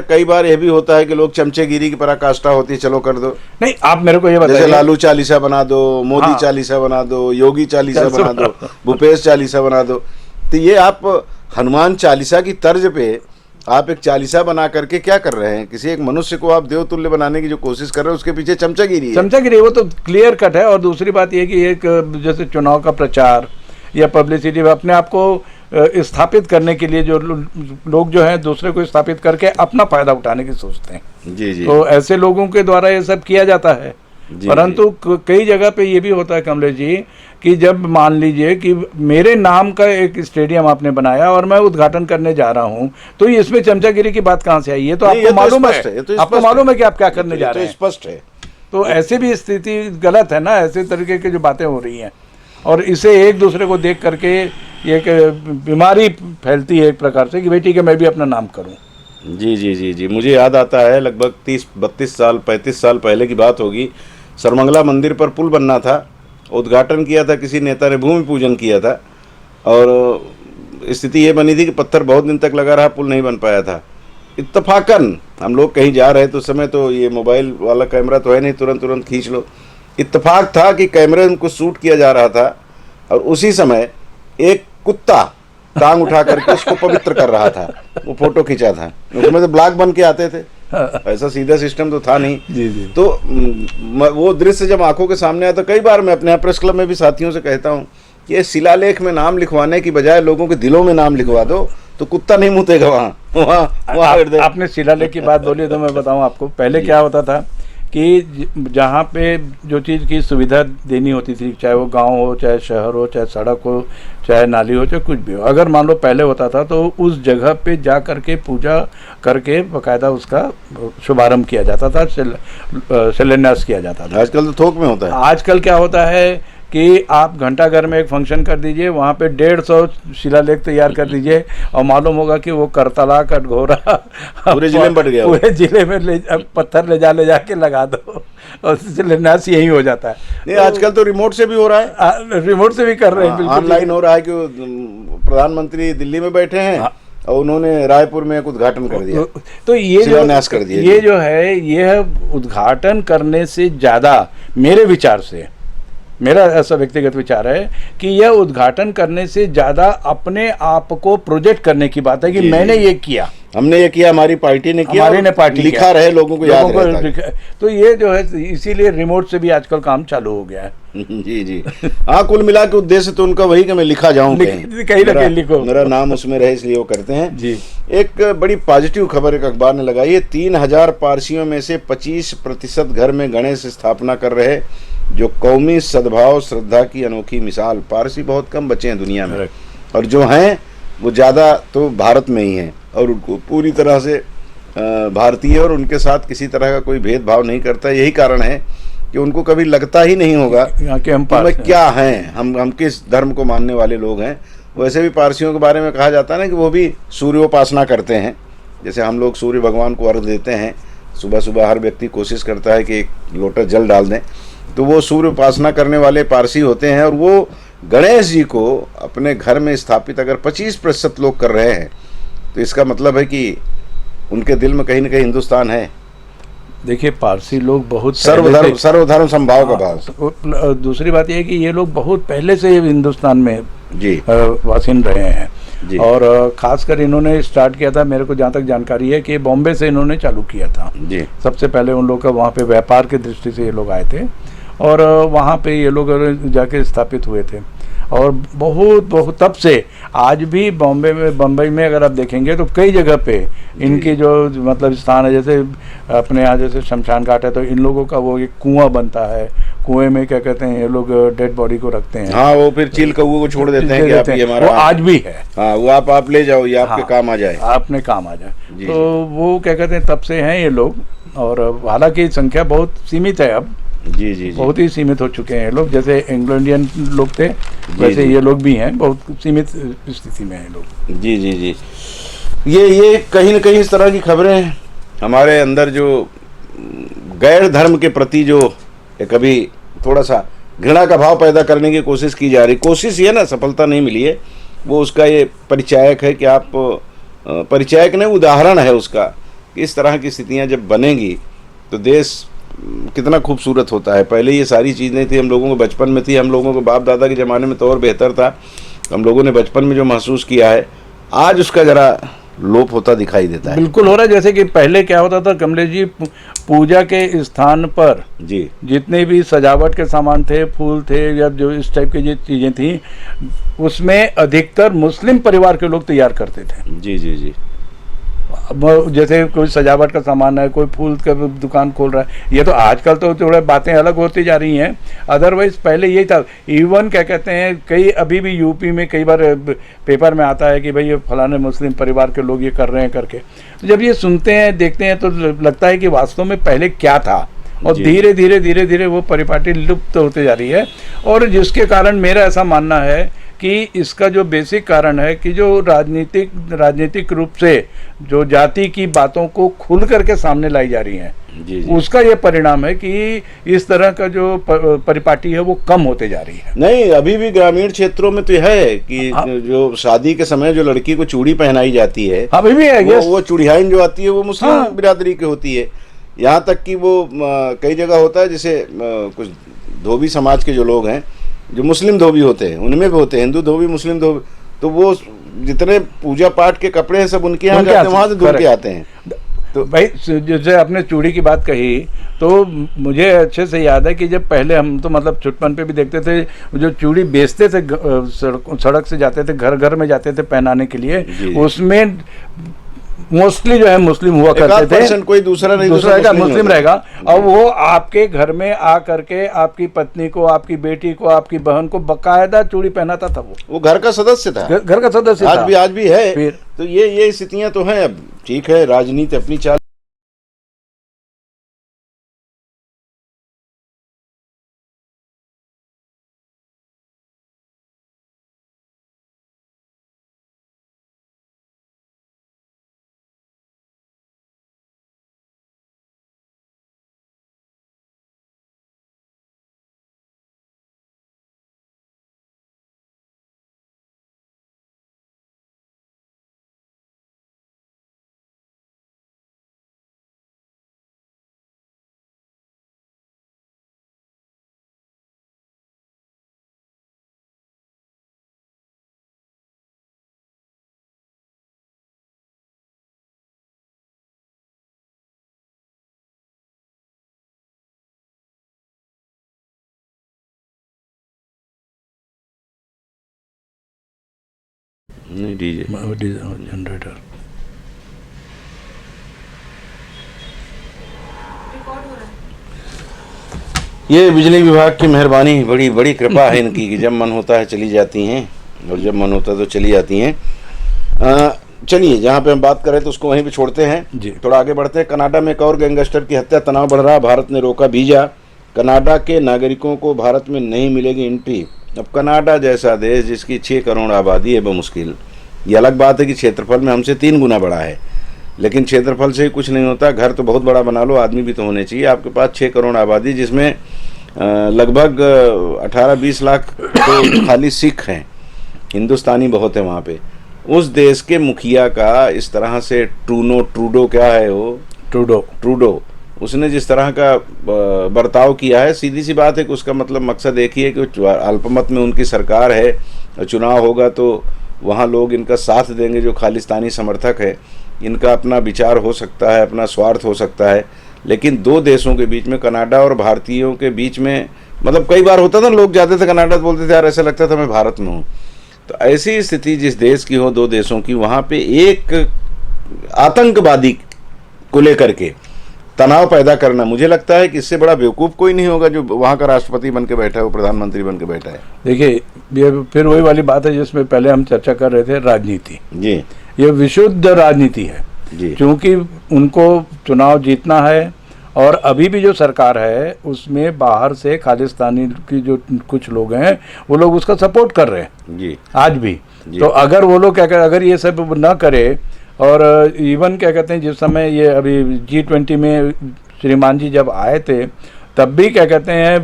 कई बार ये भी होता है कि लोग चमचेगिरी की पराकाष्ठा होती है, चलो कर दो। नहीं आप मेरे को ये बताइए, जैसे लालू चालीसा बना दो, मोदी चालीसा बना दो, योगी चालीसा बना दो, भूपेश चालीसा बना दो। तो ये आप हनुमान चालीसा की तर्ज पे आप एक चालीसा बना करके क्या कर रहे हैं? किसी एक मनुष्य को आप देवतुल्य बनाने की जो कोशिश कर रहे हैं उसके पीछे चमचागिरी वो तो क्लियर कट है। और दूसरी बात यह कि एक जैसे चुनाव का प्रचार या पब्लिसिटी अपने आप को स्थापित करने के लिए जो लोग जो हैं दूसरे को स्थापित करके अपना फायदा उठाने की सोचते हैं। जी जी। तो ऐसे लोगों के द्वारा ये सब किया जाता है। परंतु कई जगह पे ये भी होता है कमलेश जी कि जब मान लीजिए कि मेरे नाम का एक स्टेडियम आपने बनाया और मैं उद्घाटन करने जा रहा हूं, तो इसमें चमचागिरी की बात कहां से आई? ये तो आपको मालूम है, आपको मालूम है कि आप क्या करने जा रहे हैं, स्पष्ट है। तो ऐसे भी स्थिति गलत है ना, ऐसे तरीके की जो बातें हो रही हैं। और इसे एक दूसरे को देख करके एक बीमारी फैलती है एक प्रकार से कि भाई ठीक है मैं भी अपना नाम करूं। जी जी जी जी। मुझे याद आता है लगभग 30-32 साल 35 साल पहले की बात होगी, सरमंगला मंदिर पर पुल बनना था, उद्घाटन किया था किसी नेता ने, भूमि पूजन किया था, और स्थिति ये बनी थी कि पत्थर बहुत दिन तक लगा रहा, पुल नहीं बन पाया था। इत्तफाकन हम लोग कहीं जा रहे थे, उस समय तो ये मोबाइल वाला कैमरा तो है नहीं तुरंत खींच लो। इत्तफाक था कि कैमरे को शूट किया जा रहा था और उसी समय एक कुत्ता टांग उठा करके उसको पवित्र कर रहा था, वो फोटो खींचा था। उसमें तो ब्लॉग बन के आते थे, ऐसा सीधा सिस्टम तो था नहीं। जी जी। तो वो दृश्य जब आंखों के सामने आया तो कई बार मैं अपने यहाँ प्रेस क्लब में भी साथियों से कहता हूँ कि ये शिलालेख में नाम लिखवाने की बजाय लोगों के दिलों में नाम लिखवा दो, तो कुत्ता नहीं मुतेगा वहाँ। आपने शिलालेख की बात बोली तो मैं बताऊँ आपको, पहले क्या होता था कि जहाँ पे जो चीज़ की सुविधा देनी होती थी, चाहे वो गांव हो, चाहे शहर हो, चाहे सड़क हो, चाहे नाली हो, चाहे कुछ भी हो, अगर मान लो पहले होता था तो उस जगह पे जा करके पूजा करके बाकायदा उसका शुभारंभ किया जाता था, शिलान्यास किया जाता था। आजकल तो थोक में होता है। आजकल क्या होता है कि आप घंटाघर में एक फंक्शन कर दीजिए, वहाँ पे 150 शिलालेख तैयार कर दीजिए और मालूम होगा कि वो करतला कटघोरा पूरे जिले में बढ़ गया, पूरे जिले में पत्थर ले जाके लगा दो और शिलान्यास यही हो जाता है। नहीं आजकल तो रिमोट से भी हो रहा है, रिमोट से भी कर रहे हैं, ऑनलाइन हो रहा है कि प्रधानमंत्री दिल्ली में बैठे हैं और उन्होंने रायपुर में एक उद्घाटन कर दिया, तो ये शिलान्यास कर दिया। ये जो है यह उद्घाटन करने से ज़्यादा मेरे विचार से, मेरा ऐसा व्यक्तिगत विचार है कि यह उद्घाटन करने से ज़्यादा अपने आप को प्रोजेक्ट करने की बात है कि मैंने ये किया, हमने ये किया, हमारी पार्टी ने किया, हमारी ने पार्टी लिखा रहे, लोगों को याद रहता है। तो ये जो है इसीलिए रिमोट से भी आजकल काम चालू हो गया है। जी जी। हाँ कुल मिला के उद्देश्य तो उनका वही कि मैं लिखा जाऊं, कहीं ना कहीं लिखो, मेरा नाम उसमें रहे, इसलिए वो करते हैं जी। एक बड़ी पॉजिटिव खबर एक अखबार ने लगाई है, 3000 पारसियों में से 25% घर में गणेश स्थापना कर रहे, जो कौमी सद्भाव श्रद्धा की अनोखी मिसाल। पारसी बहुत कम बचे हैं दुनिया में, और जो हैं वो ज़्यादा तो भारत में ही हैं, और उनको पूरी तरह से भारतीय और उनके साथ किसी तरह का कोई भेदभाव नहीं करता। यही कारण है कि उनको कभी लगता ही नहीं होगा कि हम क्या हैं, हम किस धर्म को मानने वाले लोग हैं। वैसे भी पारसियों के बारे में कहा जाता है ना कि वो भी सूर्योपासना करते हैं। जैसे हम लोग सूर्य भगवान को अर्घ देते हैं, सुबह सुबह हर व्यक्ति कोशिश करता है कि एक लोटा जल डाल दें, तो वो सूर्य उपासना करने वाले पारसी होते हैं। और वो गणेश जी को अपने घर में स्थापित अगर 25% लोग कर रहे हैं तो इसका मतलब है कि उनके दिल में कहीं ना कहीं हिंदुस्तान है। देखिए पारसी लोग बहुत सर्वधर्म समभाव का भाव। दूसरी बात यह है कि ये लोग बहुत पहले से हिंदुस्तान में जी वासिन रहे हैं जी। और खासकर इन्होंने स्टार्ट किया था, मेरे को जहाँ तक जानकारी है कि बॉम्बे से इन्होंने चालू किया था जी। सबसे पहले उन लोग का वहाँ पे व्यापार की दृष्टि से ये लोग आए थे और वहाँ पे ये लोग जाके स्थापित हुए थे। और बहुत तब से आज भी बम्बई में अगर आप देखेंगे तो कई जगह पे इनकी जो मतलब स्थान है, जैसे अपने यहाँ जैसे शमशान घाट है तो इन लोगों का वो एक कुआं बनता है, कुएं में क्या कहते हैं ये लोग डेड बॉडी को रखते हैं। हाँ, वो फिर चील कौवे को छोड़ देते हैं कि आप ये हमारा, वो आज भी है। हाँ, वो आप ले जाओ, ये आपके काम आ जाए, आपने काम आ जाए। तो वो क्या कहते हैं तब से हैं ये लोग। और हालांकि संख्या बहुत सीमित है अब, जी जी, बहुत ही सीमित हो चुके हैं लोग। जैसे एंग्लो इंडियन लोग थे वैसे ये लोग भी हैं, बहुत सीमित स्थिति में हैं लोग। जी जी जी। ये कहीं न कहीं इस तरह की खबरें हमारे अंदर जो गैर धर्म के प्रति जो कभी थोड़ा सा घृणा का भाव पैदा करने की कोशिश की जा रही, कोशिश ये ना सफलता नहीं मिली है, वो उसका ये परिचायक है कि आप परिचायक नहीं, उदाहरण है उसका कि इस तरह की स्थितियां जब बनेंगी तो देश कितना खूबसूरत होता है। पहले ये सारी चीज़ें थी, हम लोगों को बचपन में थी, हम लोगों के बाप दादा के ज़माने में तो और बेहतर था। हम लोगों ने बचपन में जो महसूस किया है आज उसका ज़रा लोप होता दिखाई देता है। बिल्कुल हो रहा है। जैसे कि पहले क्या होता था कमलेश जी, पूजा के स्थान पर जी जितने भी सजावट के सामान थे, फूल थे या जो इस टाइप की चीज़ें थी, उसमें अधिकतर मुस्लिम परिवार के लोग तैयार करते थे। जी जी जी। जैसे कोई सजावट का सामान है, कोई फूल का दुकान खोल रहा है, ये तो आजकल तो थोड़ा बातें अलग होती जा रही हैं। अदरवाइज पहले यही था। इवन क्या कहते हैं कई अभी भी यूपी में कई बार पेपर में आता है कि भाई ये फलाने मुस्लिम परिवार के लोग ये कर रहे हैं करके। तो जब ये सुनते हैं देखते हैं तो लगता है कि वास्तव में पहले क्या था। और धीरे धीरे वो परिपाटी लुप्त होते जा रही है। और जिसके कारण मेरा ऐसा मानना है कि इसका जो बेसिक कारण है कि जो राजनीतिक रूप से जो जाति की बातों को खुल करके सामने लाई जा रही हैं, जी जी। उसका ये परिणाम है कि इस तरह का जो परिपाटी है वो कम होते जा रही है। नहीं, अभी भी ग्रामीण क्षेत्रों में तो है कि जो शादी के समय जो लड़की को चूड़ी पहनाई जाती है, अभी भी है, वो चूड़ियाइन जो आती है वो मुस्लिम बिरादरी की होती है। यहाँ तक कि वो कई जगह होता है, जैसे कुछ धोबी समाज के जो लोग हैं जो मुस्लिम धोबी होते हैं, उनमें भी होते हैं हिंदू धोबी मुस्लिम धोबी, तो वो जितने पूजा पाठ के कपड़े हैं सब उनके यहाँ जाते हैं, वहाँ से दूर के आते हैं। तो भाई जैसे आपने चूड़ी की बात कही तो मुझे अच्छे से याद है कि जब पहले हम तो मतलब छुटपन पे भी देखते थे, जो चूड़ी बेचते थे सड़क से जाते थे, घर घर में जाते थे पहनाने के लिए, उसमें मोस्टली जो है मुस्लिम हुआ करते थे, कोई दूसरा नहीं, दूसरा मुस्लिम रहेगा। और वो आपके घर में आ करके आपकी पत्नी को, आपकी बेटी को, आपकी बहन को बकायदा चूड़ी पहनाता था। वो घर का सदस्य था, घर का सदस्य आज भी है। फिर तो ये स्थितियां तो हैं। अब ठीक है, राजनीति अपनी चाल। नहीं, डीजे जनरेटर ये बिजली विभाग की मेहरबानी, बड़ी बड़ी कृपा है इनकी कि जब मन होता है चली जाती हैं और जब मन होता है तो चली जाती हैं। चलिए, जहाँ पे हम बात करें तो उसको वहीं पे छोड़ते हैं जी। थोड़ा आगे बढ़ते हैं। कनाडा में एक और गैंगस्टर की हत्या, तनाव बढ़ रहा, भारत ने रोका वीजा, कनाडा के नागरिकों को भारत में नहीं मिलेगी एंट्री। अब कनाडा जैसा देश जिसकी 6 करोड़ आबादी है बमुश्किल, ये अलग बात है कि क्षेत्रफल में हमसे 3 गुना बड़ा है, लेकिन क्षेत्रफल से ही कुछ नहीं होता। घर तो बहुत बड़ा बना लो, आदमी भी तो होने चाहिए। आपके पास 6 करोड़ आबादी जिसमें लगभग 18-20 लाख तो खाली सिख हैं, हिंदुस्तानी बहुत है वहाँ पे। उस देश के मुखिया का इस तरह से ट्रूडो क्या है वो, ट्रूडो उसने जिस तरह का बर्ताव किया है, सीधी सी बात है कि उसका मतलब मकसद एक ही है कि अल्पमत में उनकी सरकार है, चुनाव होगा तो वहाँ लोग इनका साथ देंगे जो खालिस्तानी समर्थक है। इनका अपना विचार हो सकता है, अपना स्वार्थ हो सकता है, लेकिन 2 देशों के बीच में, कनाडा और भारतीयों के बीच में, मतलब कई बार होता था लोग जाते थे कनाडा तो बोलते थे यार ऐसा लगता था मैं भारत में हूँ। तो ऐसी स्थिति जिस देश की हो, 2 देशों की, वहाँ पे एक आतंकवादी को लेकर के तनाव पैदा करना, मुझे लगता है कि इससे बड़ा बेवकूफ़ कोई नहीं होगा जो वहाँ का राष्ट्रपति बन के बैठा है, वो प्रधानमंत्री बन के बैठा है। देखिए, ये फिर वही वाली बात है जिसमें पहले हम चर्चा कर रहे थे, राजनीति। जी, ये विशुद्ध राजनीति है जी, क्योंकि उनको चुनाव जीतना है, और अभी भी जो सरकार है उसमें बाहर से खालिस्तानी की जो कुछ लोग हैं वो लोग उसका सपोर्ट कर रहे हैं जी, आज भी। जी। तो अगर वो लोग क्या कहते, अगर ये सब ना करे, और इवन क्या कहते हैं जिस समय ये अभी G20 में श्रीमान जी जब आए थे तब भी क्या कहते हैं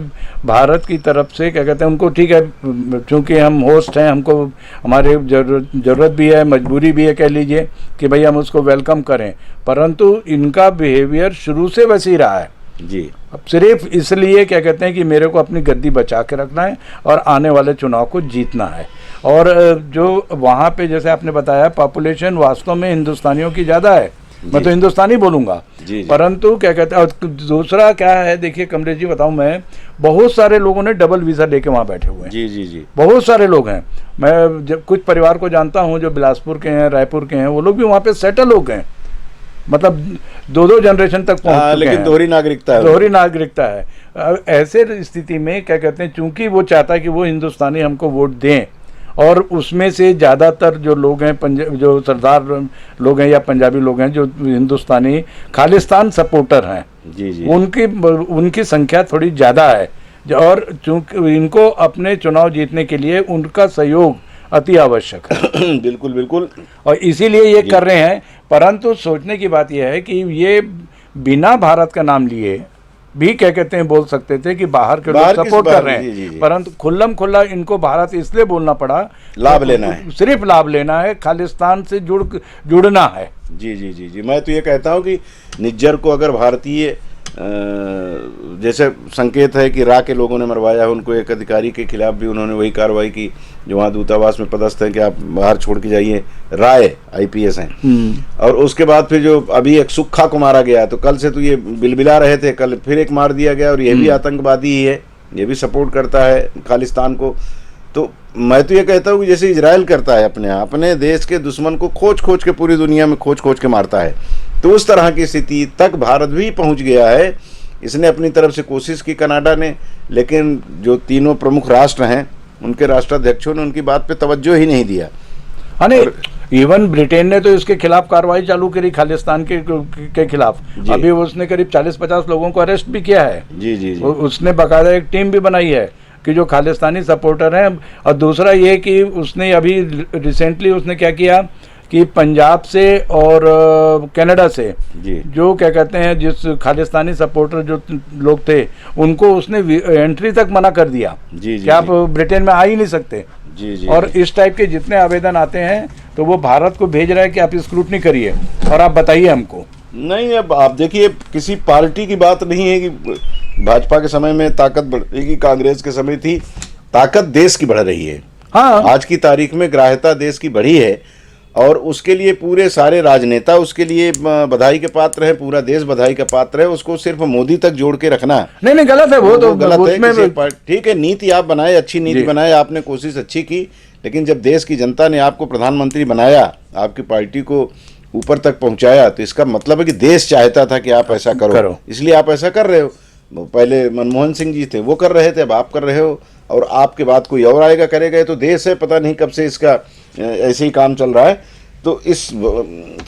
भारत की तरफ से क्या कहते हैं उनको, ठीक है चूँकि हम होस्ट हैं, हमको हमारे ज़रूरत भी है, मजबूरी भी है कह लीजिए कि भाई हम उसको वेलकम करें, परंतु इनका बिहेवियर शुरू से वैसे ही रहा है जी। अब सिर्फ इसलिए क्या कहते हैं कि मेरे को अपनी गद्दी बचा के रखना है और आने वाले चुनाव को जीतना है। और जो वहाँ पे जैसे आपने बताया पॉपुलेशन वास्तव में हिंदुस्तानियों की ज़्यादा है, मैं तो हिंदुस्तानी बोलूँगा, परंतु क्या कहते हैं, और दूसरा क्या है, देखिए कमलेश जी बताऊँ मैं, बहुत सारे लोगों ने डबल वीज़ा लेके वहाँ बैठे हुए हैं। जी जी जी, बहुत सारे लोग हैं। मैं जब कुछ परिवार को जानता हूँ जो बिलासपुर के हैं, रायपुर के हैं, वो लोग भी वहाँ पे सेटल हो गए, मतलब 2-2 जनरेशन तक पहुँच चुके हैं। लेकिन दोहरी नागरिकता है, दोहरी नागरिकता है। ऐसे स्थिति में क्या कहते हैं, चूंकि वो चाहता है कि वो हिंदुस्तानी हमको वोट दें, और उसमें से ज़्यादातर जो लोग हैं, जो सरदार लोग हैं या पंजाबी लोग हैं जो हिंदुस्तानी खालिस्तान सपोर्टर हैं, जी जी, उनकी संख्या थोड़ी ज़्यादा है, और चूंकि इनको अपने चुनाव जीतने के लिए उनका सहयोग अति आवश्यक है। बिल्कुल बिल्कुल, और इसीलिए ये कर रहे हैं। परंतु सोचने की बात यह है कि ये बिना भारत का नाम लिए भी क्या कहते हैं बोल सकते थे कि बाहर के लोग सपोर्ट कर रहे हैं, परंतु खुल्लम खुल्ला इनको भारत इसलिए बोलना पड़ा, लाभ लेना है, सिर्फ लाभ लेना है, खालिस्तान से जुड़ना है। जी जी जी जी। मैं तो ये कहता हूँ कि निज्जर को अगर भारतीय जैसे संकेत है कि रा के लोगों ने मरवाया है, उनको एक अधिकारी के खिलाफ भी उन्होंने वही कार्रवाई की जो वहाँ दूतावास में पदस्थ है कि आप बाहर छोड़ के जाइए, राय IPS हैं। और उसके बाद फिर जो अभी एक सुक्खा को मारा गया, तो कल से तो ये बिलबिला रहे थे, कल फिर एक मार दिया गया, और ये भी आतंकवादी ही है, ये भी सपोर्ट करता है खालिस्तान को। तो मैं तो ये कहता हूँ कि जैसे इजराइल करता है अपने देश के दुश्मन को खोज खोज के, पूरी दुनिया में खोज खोज के मारता है, तो उस तरह की स्थिति तक भारत भी पहुंच गया है। इसने अपनी तरफ से कोशिश की कनाडा ने, लेकिन जो तीनों प्रमुख राष्ट्र हैं उनके राष्ट्राध्यक्षों ने उनकी बात पे तवज्जो ही नहीं दिया। हाँ नहीं, इवन ब्रिटेन ने तो इसके खिलाफ कार्रवाई चालू करी, खालिस्तान के खिलाफ। अभी उसने करीब 40-50 लोगों को अरेस्ट भी किया है। जी जी जी, उसने बाकायदा एक टीम भी बनाई है कि जो खालिस्तानी सपोर्टर हैं। और दूसरा ये कि उसने अभी रिसेंटली उसने क्या किया कि पंजाब से और कनाडा से जो क्या कहते हैं जिस खालिस्तानी सपोर्टर जो लोग थे उनको उसने एंट्री तक मना कर दिया कि आप ब्रिटेन में आ ही नहीं सकते। जी जी, और इस टाइप के जितने आवेदन आते हैं तो वो भारत को भेज रहा है कि आप स्क्रूटनी करिए और आप बताइए हमको। नहीं, अब आप देखिए, किसी पार्टी की बात नहीं है कि भाजपा के समय में ताकत बढ़ेगी, कांग्रेस के समय थी, ताकत देश की बढ़ रही है। हाँ, आज की तारीख में ग्राह्यता देश की बढ़ी है, और उसके लिए पूरे सारे राजनेता उसके लिए बधाई के पात्र है, पूरा देश बधाई का पात्र है। उसको सिर्फ मोदी तक जोड़ के रखना नहीं गलत है, वो तो गलत है। ठीक है, नीति आप बनाए, अच्छी नीति बनाए, आपने कोशिश अच्छी की, लेकिन जब देश की जनता ने आपको प्रधानमंत्री बनाया, आपकी पार्टी को ऊपर तक पहुंचाया, तो इसका मतलब है कि देश चाहता था कि आप ऐसा करो, इसलिए आप ऐसा कर रहे हो। पहले मनमोहन सिंह जी थे, वो कर रहे थे, अब आप कर रहे हो, और आपके बाद कोई और आएगा करेगा। तो देश है, पता नहीं कब से इसका ऐसे ही काम चल रहा है। तो इस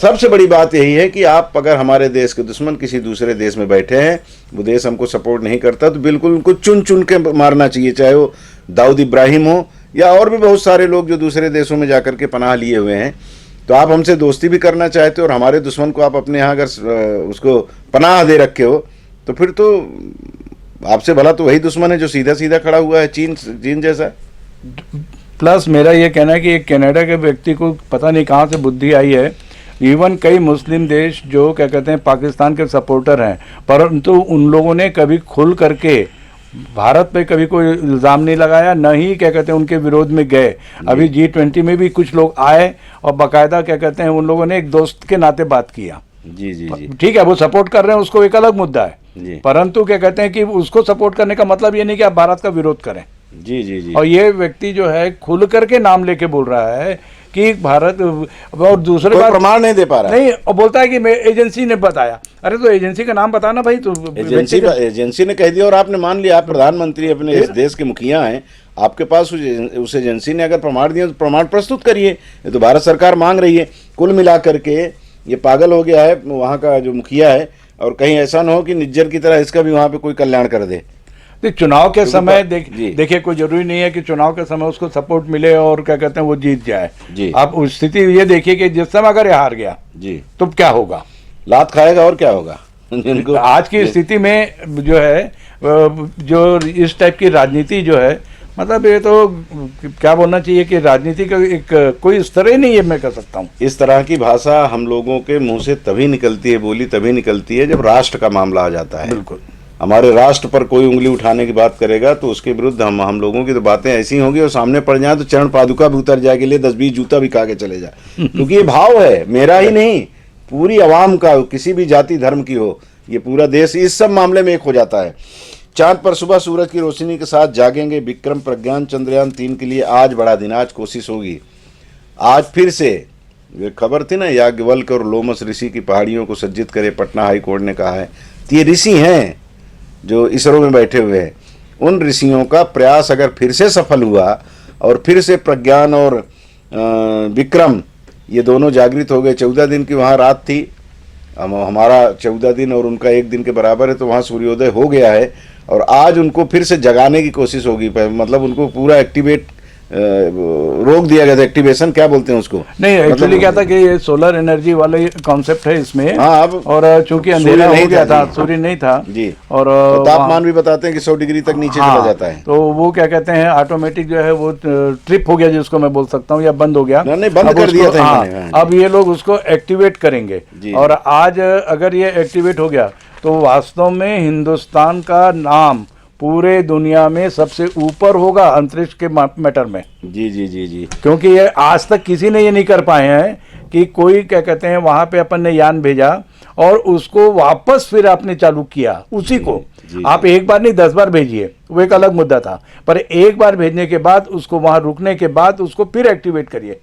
सबसे बड़ी बात यही है कि आप अगर हमारे देश के दुश्मन किसी दूसरे देश में बैठे हैं, वो देश हमको सपोर्ट नहीं करता, तो बिल्कुल उनको चुन चुन के मारना चाहिए, चाहे वो दाऊद इब्राहिम हो या और भी बहुत सारे लोग जो दूसरे देशों में जाकर के पनाह लिए हुए हैं। तो आप हमसे दोस्ती भी करना चाहते हो और हमारे दुश्मन को आप अपने यहाँ अगर उसको पनाह दे रखे हो, तो फिर तो आपसे भला तो वही दुश्मन है जो सीधा सीधा खड़ा हुआ है, चीन जैसा। प्लस मेरा ये कहना है कि एक कनाडा के व्यक्ति को पता नहीं कहाँ से बुद्धि आई है, इवन कई मुस्लिम देश जो क्या कहते हैं पाकिस्तान के सपोर्टर हैं, परंतु उन लोगों ने कभी खुल करके भारत पे कभी कोई इल्ज़ाम नहीं लगाया, न ही क्या कहते हैं उनके विरोध में गए। अभी G20 में भी कुछ लोग आए और बाकायदा क्या कहते हैं उन लोगों ने एक दोस्त के नाते बात किया। जी जी जी, ठीक है, वो सपोर्ट कर रहे हैं, उसको एक अलग मुद्दा है, जी। परंतु क्या कहते हैं कि उसको सपोर्ट करने का मतलब ये नहीं कि आप भारत का विरोध करें। जी जी जी। और ये व्यक्ति जो है खुल करके नाम लेके बोल रहा है कि भारत, और दूसरे बात प्रमाण नहीं दे पा रहा नहीं, और बोलता है कि मैं एजेंसी ने बताया। अरे तो एजेंसी का नाम बताना भाई, तो एजेंसी ने कह दिया और आपने मान लिया। आप प्रधानमंत्री अपने इस देश के मुखिया हैं, आपके पास उस एजेंसी ने अगर प्रमाण दिया तो प्रमाण प्रस्तुत करिए। ये तो भारत सरकार मांग रही है। कुल मिला करके ये पागल हो गया है वहाँ का जो मुखिया है, और कहीं ऐसा ना हो कि निज्जर की तरह इसका भी वहाँ पे कोई कल्याण कर दे। तो चुनाव के समय देखिए कोई जरूरी नहीं है कि चुनाव के समय उसको सपोर्ट मिले और क्या कहते हैं वो जीत जाए जी। आप उस स्थिति ये देखिए कि जिस समय अगर ये हार गया जी तो क्या होगा, लात खाएगा और क्या होगा। आज की स्थिति में जो है, जो इस टाइप की राजनीति जो है, मतलब ये तो क्या बोलना चाहिए कि राजनीति का एक कोई स्तर ही नहीं है, मैं कह सकता हूँ। इस तरह की भाषा हम लोगों के मुंह से तभी निकलती है, बोली तभी निकलती है जब राष्ट्र का मामला आ जाता है। बिल्कुल, हमारे राष्ट्र पर कोई उंगली उठाने की बात करेगा तो उसके विरुद्ध हम लोगों की तो बातें ऐसी होंगी, और सामने पड़ जाए तो चरण पादुका भी उतर जाएगी, लिए 10-20 जूता भी खा के चले जाए। क्योंकि ये भाव है मेरा ही नहीं, पूरी आवाम का, किसी भी जाति धर्म की हो, ये पूरा देश इस सब मामले में एक हो जाता है। चांद पर सुबह सूरज की रोशनी के साथ जागेंगे विक्रम, प्रज्ञान, चंद्रयान 3 के लिए आज बड़ा दिन। आज कोशिश होगी, आज फिर से ये खबर थी ना, याज्ञवल्क्य और लोमस ऋषि की पहाड़ियों को सज्जित करे, पटना हाई कोर्ट ने कहा है। तो ये ऋषि हैं जो इसरो में बैठे हुए हैं, उन ऋषियों का प्रयास अगर फिर से सफल हुआ और फिर से प्रज्ञान और विक्रम ये दोनों जागृत हो गए। 14 दिन की वहाँ रात थी, हमारा 14 दिन और उनका 1 दिन के बराबर है, तो वहाँ सूर्योदय हो गया है। और आज उनको फिर से जगाने की कोशिश होगी, मतलब उनको पूरा एक्टिवेट रोक दिया गया था। एक्टिवेशन क्या बोलते हैं उसको? नहीं, एक्चुअली क्या था कि ये सोलर एनर्जी वाला कॉन्सेप्ट है इसमें। हाँ, अब और चूंकि अंधेरा हो गया था, सूर्य नहीं था जी, और तो तापमान भी बताते हैं कि 100 डिग्री तक नीचे चला जाता है। तो वो क्या कहते हैं ऑटोमेटिक जो है वो ट्रिप हो गया, जिसको मैं बोल सकता हूँ, या बंद हो गया। नहीं, बंद कर दिया था। अब ये लोग उसको एक्टिवेट करेंगे, और आज अगर ये एक्टिवेट हो गया तो वास्तव में हिंदुस्तान का नाम पूरे दुनिया में सबसे ऊपर होगा अंतरिक्ष के मैटर में। जी जी जी जी, क्योंकि ये आज तक किसी ने ये नहीं कर पाए हैं कि कोई क्या कहते हैं वहां पे अपन ने यान भेजा और उसको वापस फिर आपने चालू किया उसी को। आप एक बार नहीं 10 बार भेजिए, वो एक अलग मुद्दा था, पर एक बार भेजने के बाद उसको वहां रुकने के बाद उसको फिर एक्टिवेट करिए।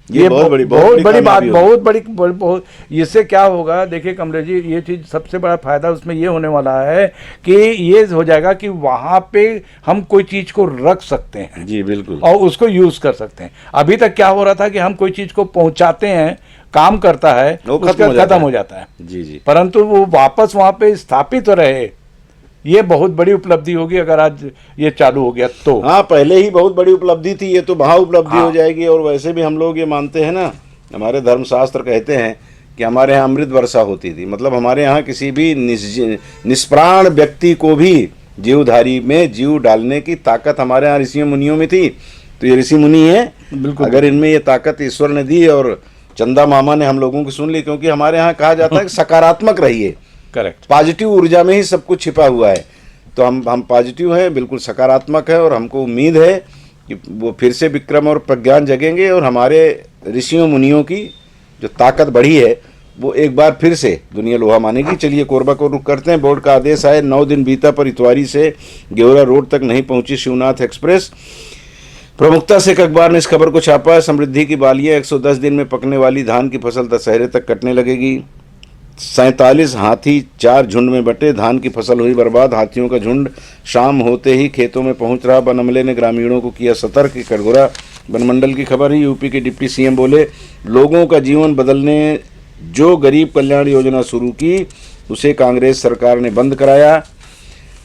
ये बहुत बड़ी बात, बहुत बड़ी। इससे क्या होगा, देखिए कमलेश जी, ये चीज़ सबसे बड़ा फायदा उसमें ये होने वाला है कि ये हो जाएगा कि वहाँ पे हम कोई चीज़ को रख सकते हैं जी, बिल्कुल, और उसको यूज़ कर सकते हैं। अभी तक क्या हो रहा था कि हम कोई चीज़ को पहुँचाते हैं, काम करता है, उसका खत्म हो जाता है जी जी, परंतु वो वापस वहाँ पे स्थापित रहे। ये बहुत बड़ी उपलब्धि होगी अगर आज ये चालू हो गया तो। हाँ, पहले ही बहुत बड़ी उपलब्धि थी, ये तो महा उपलब्धि हो जाएगी। और वैसे भी हम लोग ये मानते हैं ना, हमारे धर्मशास्त्र कहते हैं कि हमारे यहाँ अमृत वर्षा होती थी। मतलब हमारे यहाँ किसी भी निष्प्राण व्यक्ति को भी जीवधारी में जीव डालने की ताकत हमारे यहाँ ऋषियों मुनियों में थी। तो ये ऋषि मुनि है, अगर इनमें ये ताकत ईश्वर ने दी और चंदा मामा ने हम लोगों की सुन ली, क्योंकि हमारे यहाँ कहा जाता है कि सकारात्मक रहिए। करेक्ट, पॉजिटिव ऊर्जा में ही सब कुछ छिपा हुआ है। तो हम पॉजिटिव हैं, बिल्कुल सकारात्मक है, और हमको उम्मीद है कि वो फिर से विक्रम और प्रज्ञान जगेंगे और हमारे ऋषियों मुनियों की जो ताकत बढ़ी है वो एक बार फिर से दुनिया लोहा मानेगी। चलिए कोरबा को रुक करते हैं। बोर्ड का आदेश आए, 9 दिन बीता पर इतवारी से गेवरा रोड तक नहीं पहुंची शिवनाथ एक्सप्रेस। प्रमुखता से एक अखबार ने इस खबर को छापा है, समृद्धि की बालियां, 110 दिन में पकने वाली धान की फसल दशहरे तक कटने लगेगी। 47 हाथी 4 झुंड में बटे, धान की फसल हुई बर्बाद, हाथियों का झुंड शाम होते ही खेतों में पहुंच रहा, वन अमले ने ग्रामीणों को किया सतर्क। कटघोरा बनमंडल की खबर है। यूपी के डिप्टी सीएम बोले, लोगों का जीवन बदलने जो गरीब कल्याण योजना शुरू की उसे कांग्रेस सरकार ने बंद कराया।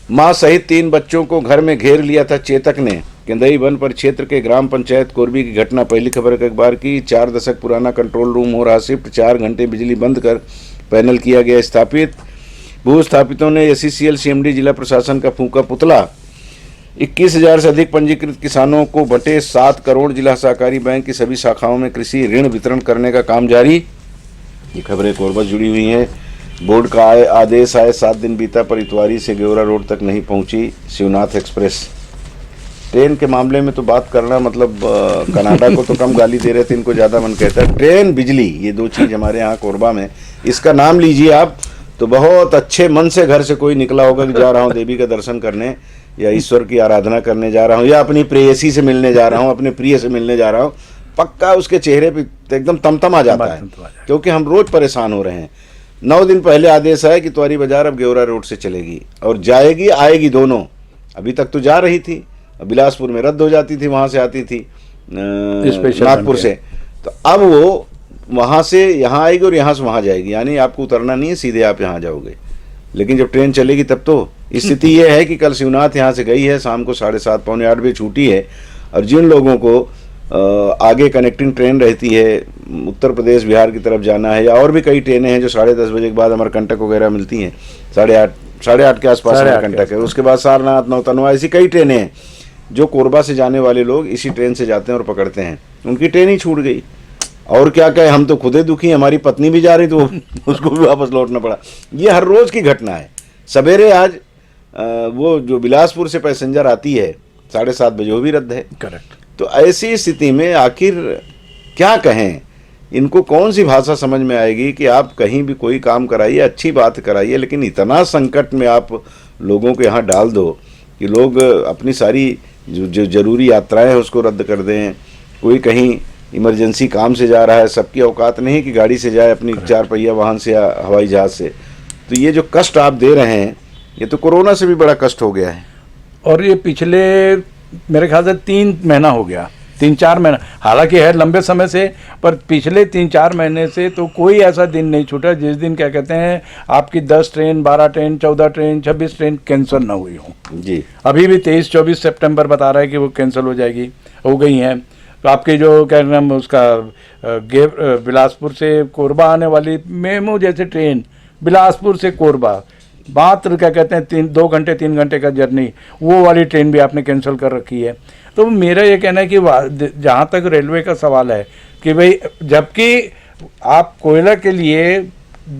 मां सहित 3 बच्चों को घर में घेर लिया था चेतक ने। केंदई वन परिक्षेत्र के ग्राम पंचायत कोरबी की घटना पहली खबर है अखबार की। 4 दशक पुराना कंट्रोल रूम हो रहा शिफ्ट, 4 घंटे बिजली बंद कर पैनल किया गया स्थापित। भूस्थापितों ने एसईसीएल सीएमडी जिला प्रशासन का फूंका पुतला। 21,000 से अधिक पंजीकृत किसानों को बटे 7 करोड़। जिला सहकारी बैंक की सभी शाखाओं में कृषि ऋण वितरण करने का काम जारी। ये खबरें कोरबा से जुड़ी हुई हैं। बोर्ड का आदेश आए 7 दिन बीता पर इतवारी से गेवरा रोड तक नहीं पहुंची शिवनाथ एक्सप्रेस। ट्रेन के मामले में तो बात करना मतलब कनाडा को तो कम गाली दे रहे थे, इनको ज़्यादा मन कहता है। ट्रेन, बिजली, ये 2 चीज़ हमारे यहाँ कोरबा में, इसका नाम लीजिए आप तो बहुत अच्छे मन से घर से कोई निकला होगा कि जा रहा हूँ देवी का दर्शन करने या ईश्वर की आराधना करने जा रहा हूँ या अपनी प्रेयसी से मिलने जा रहा हूँ, अपने प्रिय से मिलने जा रहा हूँ, पक्का उसके चेहरे पे एकदम तमतम आ जाता है, क्योंकि हम रोज परेशान हो रहे हैं। 9 दिन पहले आदेश आया कि त्वारी बाजार अब गेवरा रोड से चलेगी और जाएगी आएगी दोनों। अभी तक तो जा रही थी, बिलासपुर में रद्द हो जाती थी, वहाँ से आती थी नागपुर से, तो अब वो वहाँ से यहाँ आएगी और यहाँ से वहाँ जाएगी, यानी आपको उतरना नहीं है, सीधे आप यहाँ जाओगे। लेकिन जब ट्रेन चलेगी तब तो स्थिति ये है कि कल शिवनाथ यहाँ से गई है, शाम को 7:30 पौने 8 बजे छूटी है, और जिन लोगों को आगे कनेक्टिंग ट्रेन रहती है, उत्तर प्रदेश बिहार की तरफ जाना है, या और भी कई ट्रेनें हैं जो 10:30 बजे के बाद अमरकंटक वगैरह मिलती हैं, 8:30 के आसपास अमरकंटक है, उसके बाद सारनाथ, नौतनवा, ऐसी कई ट्रेनें हैं। जो कोरबा से जाने वाले लोग इसी ट्रेन से जाते हैं और पकड़ते हैं, उनकी ट्रेन ही छूट गई। और क्या कहे, हम तो खुदे दुखी, हमारी पत्नी भी जा रही तो उसको भी वापस लौटना पड़ा। ये हर रोज़ की घटना है। सवेरे आज वो जो बिलासपुर से पैसेंजर आती है 7:30 बजे, वो भी रद्द है। करेक्ट। तो ऐसी स्थिति में आखिर क्या कहें, इनको कौन सी भाषा समझ में आएगी कि आप कहीं भी कोई काम कराइए, अच्छी बात कराइए, लेकिन इतना संकट में आप लोगों को यहाँ डाल दो कि लोग अपनी सारी जो जरूरी यात्राएं हैं उसको रद्द कर दें। कोई कहीं इमरजेंसी काम से जा रहा है, सबकी औकात नहीं कि गाड़ी से जाए, अपनी 4 पहिया वाहन से या हवाई जहाज से। तो ये जो कष्ट आप दे रहे हैं, ये तो कोरोना से भी बड़ा कष्ट हो गया है। और ये पिछले मेरे ख्याल से 3 महीना हो गया, 3-4 महीना, हालांकि है लंबे समय से, पर पिछले 3-4 महीने से तो कोई ऐसा दिन नहीं छूटा जिस दिन क्या कहते हैं आपकी 10 train, 12 train, 14 train, 26 train cancel ना हुई हो जी। अभी भी 23-24 सितंबर बता रहा है कि वो कैंसिल हो जाएगी, हो गई हैं। तो आपके जो क्या नाम उसका बिलासपुर से कोरबा आने वाली मेमो जैसे ट्रेन, बिलासपुर से कोरबा मात्र क्या कहते हैं 2 घंटे 3 घंटे का जर्नी, वो वाली ट्रेन भी आपने कैंसिल कर रखी है। तो मेरा ये कहना है कि जहाँ तक रेलवे का सवाल है कि भाई, जबकि आप कोयला के लिए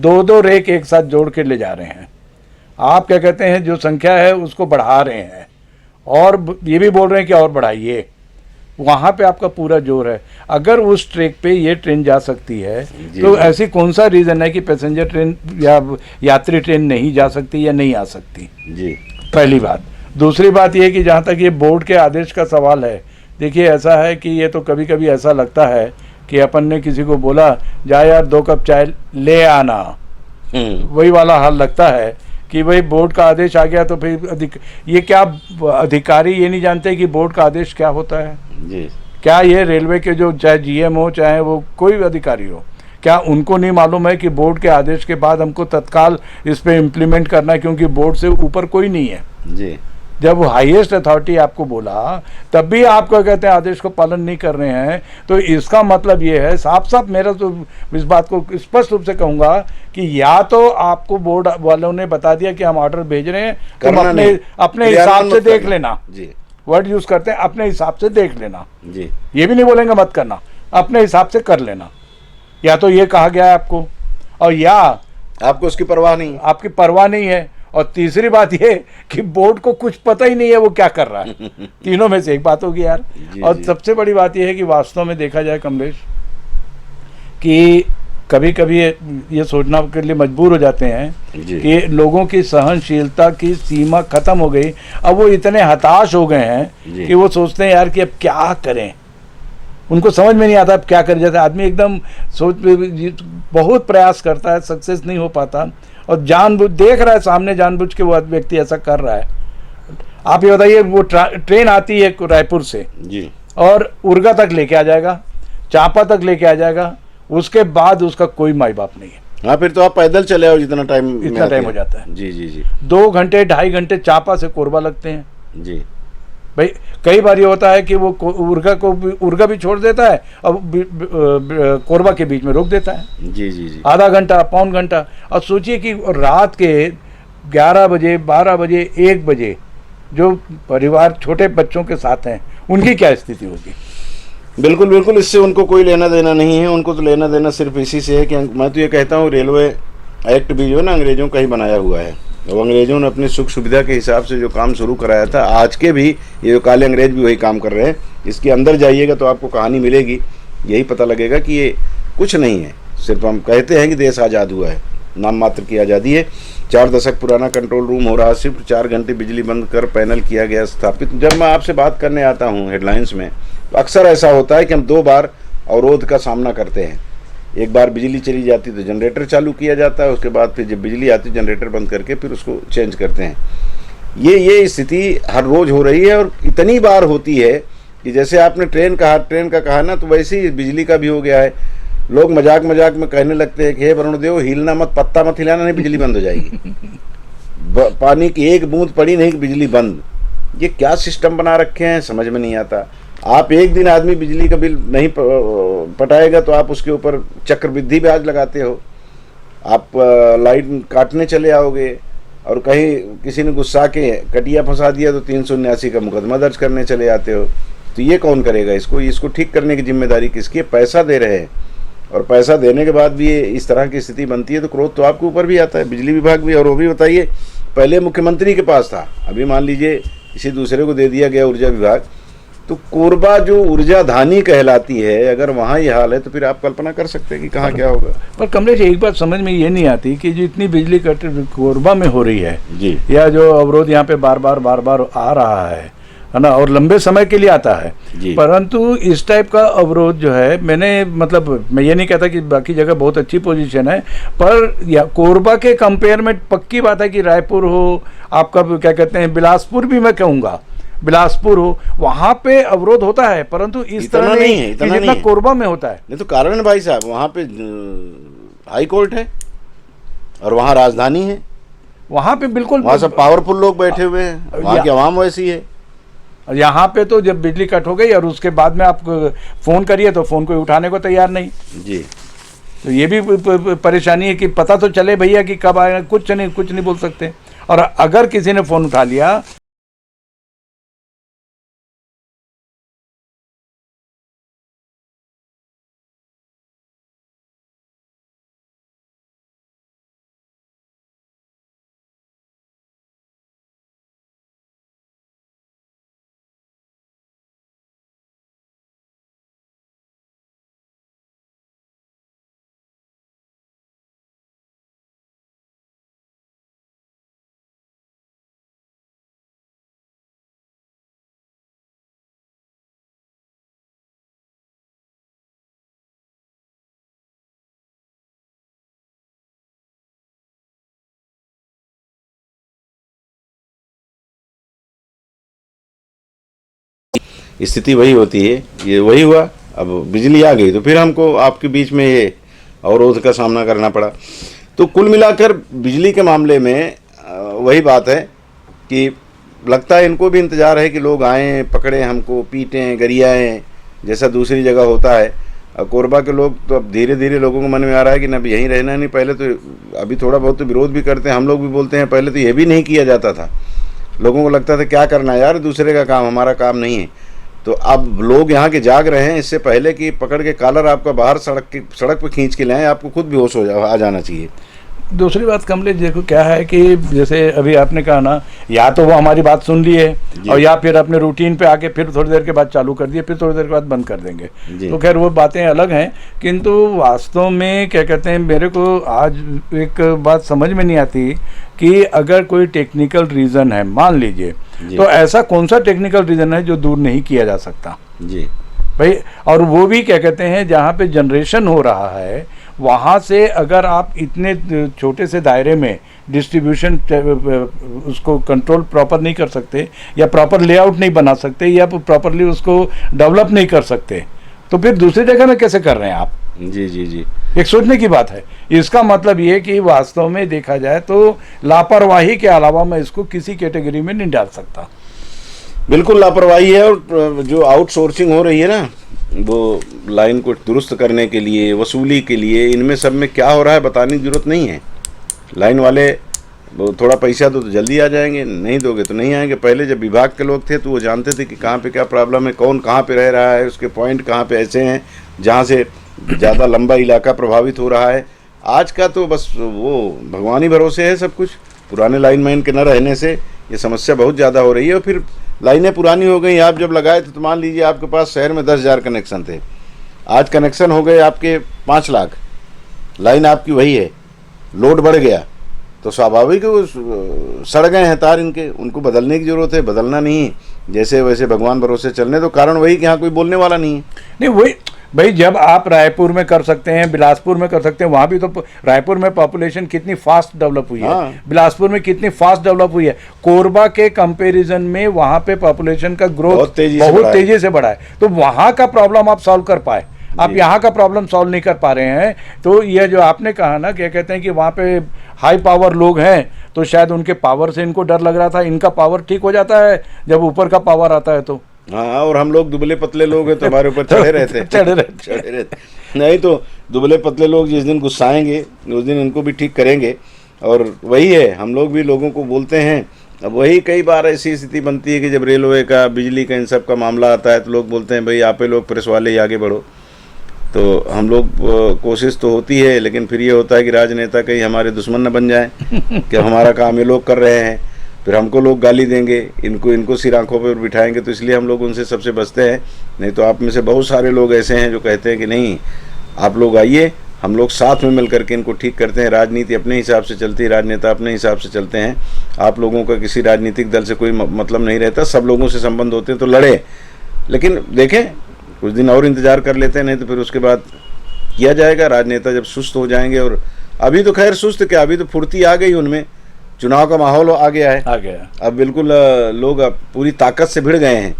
2-2 रेक एक साथ जोड़ के ले जा रहे हैं, आप क्या कहते हैं जो संख्या है उसको बढ़ा रहे हैं, और ये भी बोल रहे हैं कि और बढ़ाइए, वहाँ पे आपका पूरा जोर है। अगर उस ट्रैक पे ये ट्रेन जा सकती है तो ऐसी कौन सा रीज़न है कि पैसेंजर ट्रेन या यात्री ट्रेन नहीं जा सकती या नहीं आ सकती जी, पहली बात। दूसरी बात ये कि जहाँ तक ये बोर्ड के आदेश का सवाल है, देखिए ऐसा है कि ये तो कभी कभी ऐसा लगता है कि अपन ने किसी को बोला जा यार 2 कप चाय ले आना, वही वाला हाल लगता है कि भाई बोर्ड का आदेश आ गया तो फिर ये क्या अधिकारी ये नहीं जानते कि बोर्ड का आदेश क्या होता है जी। क्या ये रेलवे के जो चाहे जीएम हो चाहे वो कोई भी अधिकारी हो, क्या उनको नहीं मालूम है कि बोर्ड के आदेश के बाद हमको तत्काल इस पे इम्प्लीमेंट करना है, क्योंकि बोर्ड से ऊपर कोई नहीं है जी। जब हाईएस्ट अथॉरिटी आपको बोला तब भी आप क्या कहते हैं आदेश को पालन नहीं कर रहे हैं, तो इसका मतलब ये है साफ साफ, मेरा तो इस बात को स्पष्ट रूप से कहूँगा कि या तो आपको बोर्ड वालों ने बता दिया कि हम ऑर्डर भेज रहे हैं, तुम अपने हिसाब से देख लेना जी, वर्ड यूज करते हैं अपने हिसाब से देख लेना जी, ये भी नहीं बोलेंगे मत करना, अपने हिसाब से कर लेना, या तो ये कहा गया है आपको, और या आपको उसकी परवाह नहीं, आपकी परवाह नहीं है, और तीसरी बात ये कि बोर्ड को कुछ पता ही नहीं है वो क्या कर रहा है। तीनों में से एक बात होगी यार। और सबसे बड़ी बात ये है कि वास्तव में देखा जाए कमलेश कि कभी कभी ये सोचना के लिए मजबूर हो जाते हैं कि लोगों की सहनशीलता की सीमा खत्म हो गई, अब वो इतने हताश हो गए हैं कि वो सोचते हैं यार कि अब क्या करें, उनको समझ में नहीं आता अब क्या कर जाता है आदमी, एकदम बहुत प्रयास करता है, सक्सेस नहीं हो पाता, और जानबूझ देख रहा है सामने, जानबूझ के वो व्यक्ति ऐसा कर रहा है। आप ये बताइए, वो ट्रेन आती है रायपुर से जी, और उर्गा तक लेके आ जाएगा, चांपा तक लेके आ जाएगा, उसके बाद उसका कोई माई बाप नहीं है। हाँ, फिर तो आप पैदल चले आओ, इतना टाइम हो जाता है। जी जी जी, 2 घंटे 2.5 घंटे चांपा से कोरबा लगते हैं जी भाई। कई बार ये होता है कि वो उर्गा भी छोड़ देता है और कोरबा के बीच में रोक देता है। जी जी जी, आधा घंटा, पौन घंटा। और सोचिए कि रात के 11 बजे, 12 बजे, 1 बजे जो परिवार छोटे बच्चों के साथ हैं, उनकी क्या स्थिति होगी। बिल्कुल बिल्कुल, इससे उनको कोई लेना देना नहीं है। उनको तो लेना देना सिर्फ इसी से है कि मैं तो ये कहता हूँ, रेलवे एक्ट भी जो है ना, अंग्रेज़ों का ही बनाया हुआ है। और अंग्रेज़ों ने अपनी सुख सुविधा के हिसाब से जो काम शुरू कराया था, आज के भी ये जो काले अंग्रेज भी वही काम कर रहे हैं। इसके अंदर जाइएगा तो आपको कहानी मिलेगी, यही पता लगेगा कि ये कुछ नहीं है। सिर्फ हम कहते हैं कि देश आज़ाद हुआ है, नाम मात्र की आज़ादी है। 4 दशक पुराना कंट्रोल रूम हो रहा, सिर्फ 4 घंटे बिजली बंद कर पैनल किया गया स्थापित। जब मैं आपसे बात करने आता हूँ हेडलाइंस में, तो अक्सर ऐसा होता है कि हम 2 बार अवरोध का सामना करते हैं। एक बार बिजली चली जाती तो जनरेटर चालू किया जाता है, उसके बाद फिर जब बिजली आती जनरेटर बंद करके फिर उसको चेंज करते हैं। ये स्थिति हर रोज़ हो रही है, और इतनी बार होती है कि जैसे आपने ट्रेन का कहा ना, तो वैसे ही बिजली का भी हो गया है। लोग मजाक मजाक में कहने लगते हैं कि हे वरुणदेव, हिलना मत, पत्ता मत हिलाना, नहीं बिजली बंद हो जाएगी। पानी की एक बूंद पड़ी नहीं कि बिजली बंद। ये क्या सिस्टम बना रखे हैं, समझ में नहीं आता। आप एक दिन आदमी बिजली का बिल नहीं पटाएगा तो आप उसके ऊपर चक्रवृद्धि ब्याज लगाते हो। आप लाइट काटने चले आओगे, और कहीं किसी ने गुस्सा के कटिया फंसा दिया तो 379 का मुकदमा दर्ज करने चले आते हो। तो ये कौन करेगा इसको ठीक करने की जिम्मेदारी किसकी है? पैसा दे रहे हैं, और पैसा देने के बाद भी ये इस तरह की स्थिति बनती है तो क्रोध तो आपके ऊपर भी आता है, बिजली विभाग भी। और वो भी बताइए, पहले मुख्यमंत्री के पास था, अभी मान लीजिए किसी दूसरे को दे दिया गया ऊर्जा विभाग। तो कोरबा जो ऊर्जा धानी कहलाती है, अगर वहाँ ये हाल है तो फिर आप कल्पना कर सकते हैं कि कहाँ क्या होगा। पर कमलेश, एक बात समझ में ये नहीं आती कि जो इतनी बिजली कट कोरबा में हो रही है जी, या जो अवरोध यहाँ पे बार बार आ रहा है ना, और लंबे समय के लिए आता है, परंतु इस टाइप का अवरोध जो है, मैं ये नहीं कहता कि बाकी जगह बहुत अच्छी पोजीशन है, पर या कोरबा के कंपेयर में पक्की बात है कि रायपुर हो, आपका क्या कहते हैं बिलासपुर भी, मैं कहूँगा बिलासपुर हो, वहाँ पे अवरोध होता है, परंतु इस तरह नहीं है जितना कोरबा में होता है। नहीं तो कारण है भाई साहब, वहाँ पे हाई कोर्ट है और वहाँ राजधानी है, वहाँ पे बिल्कुल वहाँ सब पावरफुल लोग बैठे हुए हैं, वहाँ की आवाम वैसी है। यहाँ पे तो जब बिजली कट हो गई और उसके बाद में आप फ़ोन करिए तो फ़ोन कोई उठाने को तैयार नहीं जी। तो ये भी परेशानी है कि पता तो चले भैया कि कब आएगा, कुछ नहीं बोल सकते। और अगर किसी ने फ़ोन उठा लिया स्थिति वही होती है, ये वही हुआ। अब बिजली आ गई तो फिर हमको आपके बीच में ये अवरोध का सामना करना पड़ा। तो कुल मिलाकर बिजली के मामले में वही बात है कि लगता है इनको भी इंतज़ार है कि लोग आएँ, पकड़ें हमको, पीटें, गरियाएँ, जैसा दूसरी जगह होता है। कोरबा के लोग तो अब धीरे धीरे लोगों को मन में आ रहा है कि ना यहीं रहना नहीं। पहले तो अभी थोड़ा बहुत तो विरोध भी करते हैं, हम लोग भी बोलते हैं, पहले तो ये भी नहीं किया जाता था। लोगों को लगता था क्या करना है यार, दूसरे का काम, हमारा काम नहीं है। तो अब लोग यहाँ के जाग रहे हैं। इससे पहले कि पकड़ के कॉलर आपका बाहर सड़क पे खींच के लाएं, आपको खुद बेहोश आ जाना चाहिए। दूसरी बात कमलेश, देखो क्या है कि जैसे अभी आपने कहा ना, या तो वो हमारी बात सुन ली है और या फिर अपने रूटीन पे आके फिर थोड़ी देर के बाद चालू कर दिए, फिर थोड़ी देर के बाद बंद कर देंगे। तो खैर वो बातें अलग हैं, किंतु वास्तव में क्या कहते हैं, मेरे को आज एक बात समझ में नहीं आती कि अगर कोई टेक्निकल रीज़न है, मान लीजिए, तो ऐसा कौन सा टेक्निकल रीज़न है जो दूर नहीं किया जा सकता। जी, भाई, और वो भी क्या कहते हैं, जहाँ पे जनरेशन हो रहा है वहाँ से अगर आप इतने छोटे से दायरे में डिस्ट्रीब्यूशन उसको कंट्रोल प्रॉपर नहीं कर सकते, या प्रॉपर लेआउट नहीं बना सकते, या प्रॉपरली उसको डेवलप नहीं कर सकते, तो फिर दूसरी जगह में कैसे कर रहे हैं आप? जी जी जी, एक सोचने की बात है। इसका मतलब ये कि वास्तव में देखा जाए तो लापरवाही के अलावा मैं इसको किसी कैटेगरी में नहीं डाल सकता। बिल्कुल लापरवाही है। और जो आउटसोर्सिंग हो रही है ना, वो लाइन को दुरुस्त करने के लिए, वसूली के लिए, इनमें सब में क्या हो रहा है बताने की जरूरत नहीं है। लाइन वाले वो थोड़ा पैसा दो तो जल्दी आ जाएंगे, नहीं दोगे तो नहीं आएंगे। पहले जब विभाग के लोग थे तो वो जानते थे कि कहाँ पे क्या प्रॉब्लम है, कौन कहाँ पे रह रहा है, उसके पॉइंट कहाँ पे ऐसे हैं जहाँ से ज़्यादा लंबा इलाका प्रभावित हो रहा है। आज का तो बस वो भगवान ही भरोसे है सब कुछ। पुराने लाइनमैन के न रहने से ये समस्या बहुत ज़्यादा हो रही है। और फिर लाइनें पुरानी हो गई। आप जब लगाए थे तो मान लीजिए आपके पास शहर में 10,000 कनेक्शन थे, आज कनेक्शन हो गए आपके 5 लाख, लाइन आपकी वही है, लोड बढ़ गया तो स्वाभाविक है वो सड़ गए हैं तार इनके, उनको बदलने की ज़रूरत है। बदलना नहीं, जैसे वैसे भगवान भरोसे चलने। तो कारण वही कि यहाँ कोई बोलने वाला नहीं है। नहीं, वही भाई, जब आप रायपुर में कर सकते हैं, बिलासपुर में कर सकते हैं, वहाँ भी तो रायपुर में पॉपुलेशन कितनी फास्ट डेवलप हुई है, हाँ। बिलासपुर में कितनी फास्ट डेवलप हुई है। कोरबा के कंपैरिजन में वहाँ पे पॉपुलेशन का ग्रोथ बहुत तेजी से बढ़ा है। तो वहाँ का प्रॉब्लम आप सॉल्व कर पाए, आप यहाँ का प्रॉब्लम सॉल्व नहीं कर पा रहे हैं। तो यह जो आपने कहा ना, क्या कहते हैं कि वहाँ पे हाई पावर लोग हैं तो शायद उनके पावर से इनको डर लग रहा था। इनका पावर ठीक हो जाता है जब ऊपर का पावर आता है तो। हाँ, और हम लोग दुबले पतले लोग हैं तो हमारे ऊपर चढ़े रहते। नहीं तो दुबले पतले लोग जिस दिन गुस्साएंगे उस दिन इनको भी ठीक करेंगे। और वही है, हम लोग भी लोगों को बोलते हैं। अब वही कई बार ऐसी स्थिति बनती है कि जब रेलवे का, बिजली का, इन सब का मामला आता है तो लोग बोलते हैं भाई आप लोग प्रेस वाले ही आगे बढ़ो। तो हम लोग कोशिश तो होती है, लेकिन फिर ये होता है कि राजनेता कहीं हमारे दुश्मन न बन जाएं कि हमारा काम ये लोग कर रहे हैं, फिर हमको लोग गाली देंगे, इनको सिर आंखों पर बिठाएंगे। तो इसलिए हम लोग उनसे सबसे बचते हैं। नहीं तो आप में से बहुत सारे लोग ऐसे हैं जो कहते हैं कि नहीं, आप लोग आइए, हम लोग साथ में मिल करके इनको ठीक करते हैं। राजनीति अपने हिसाब से चलती है, राजनेता अपने हिसाब से चलते हैं। आप लोगों का किसी राजनीतिक दल से कोई मतलब नहीं रहता, सब लोगों से संबंध होते हैं। तो लड़े, लेकिन देखें कुछ दिन और इंतज़ार कर लेते हैं, नहीं तो फिर उसके बाद किया जाएगा। राजनेता जब सुस्त हो जाएंगे, और अभी तो खैर सुस्त क्या, अभी तो फुर्ती आ गई उनमें, चुनाव का माहौल आ गया है, अब बिल्कुल लोग अब पूरी ताकत से भिड़ गए हैं।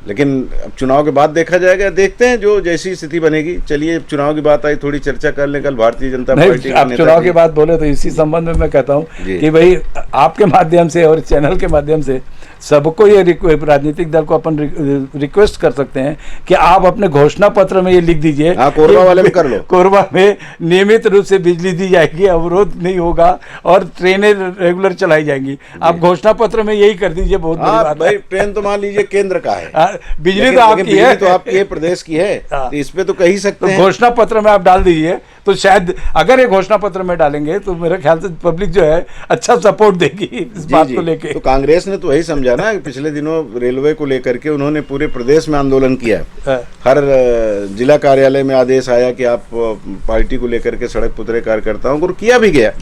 लेकिन अब चुनाव के बाद देखा जाएगा, देखते हैं जो जैसी स्थिति बनेगी। चलिए, चुनाव की बात आई, थोड़ी चर्चा कर लें। कल भारतीय जनता पार्टी आप चुनाव की बात बोले तो इसी संबंध में मैं कहता हूँ कि भाई आपके माध्यम से और चैनल के माध्यम से सबको ये राजनीतिक दल को अपन रिक्वेस्ट कर सकते हैं कि आप अपने घोषणा पत्र में ये लिख दीजिए, कोरबा वाले में कर लो, कोरबा में नियमित रूप से बिजली दी जाएगी, अवरोध नहीं होगा और ट्रेनें रेगुलर चलाई जाएंगी। आप घोषणा पत्र में यही कर दीजिए, बहुत बड़ी बात है। ट्रेन तो मान लीजिए केंद्र का है, बिजली तो आपकी है, तो आपकी प्रदेश की है, तो इस पे तो कह ही सकते हैं। घोषणा पत्र में आप डाल दीजिए, तो शायद अगर ये घोषणा पत्र में डालेंगे तो मेरे ख्याल से पब्लिक जो है अच्छा सपोर्ट देगी इस बात को लेके। तो कांग्रेस ने तो वही समझा ना, पिछले दिनों रेलवे को लेकर के उन्होंने पूरे प्रदेश में आंदोलन किया। हर जिला कार्यालय में आदेश आया कि आप पार्टी को लेकर के सड़क पुतरे कार्यकर्ताओं को, किया भी गया।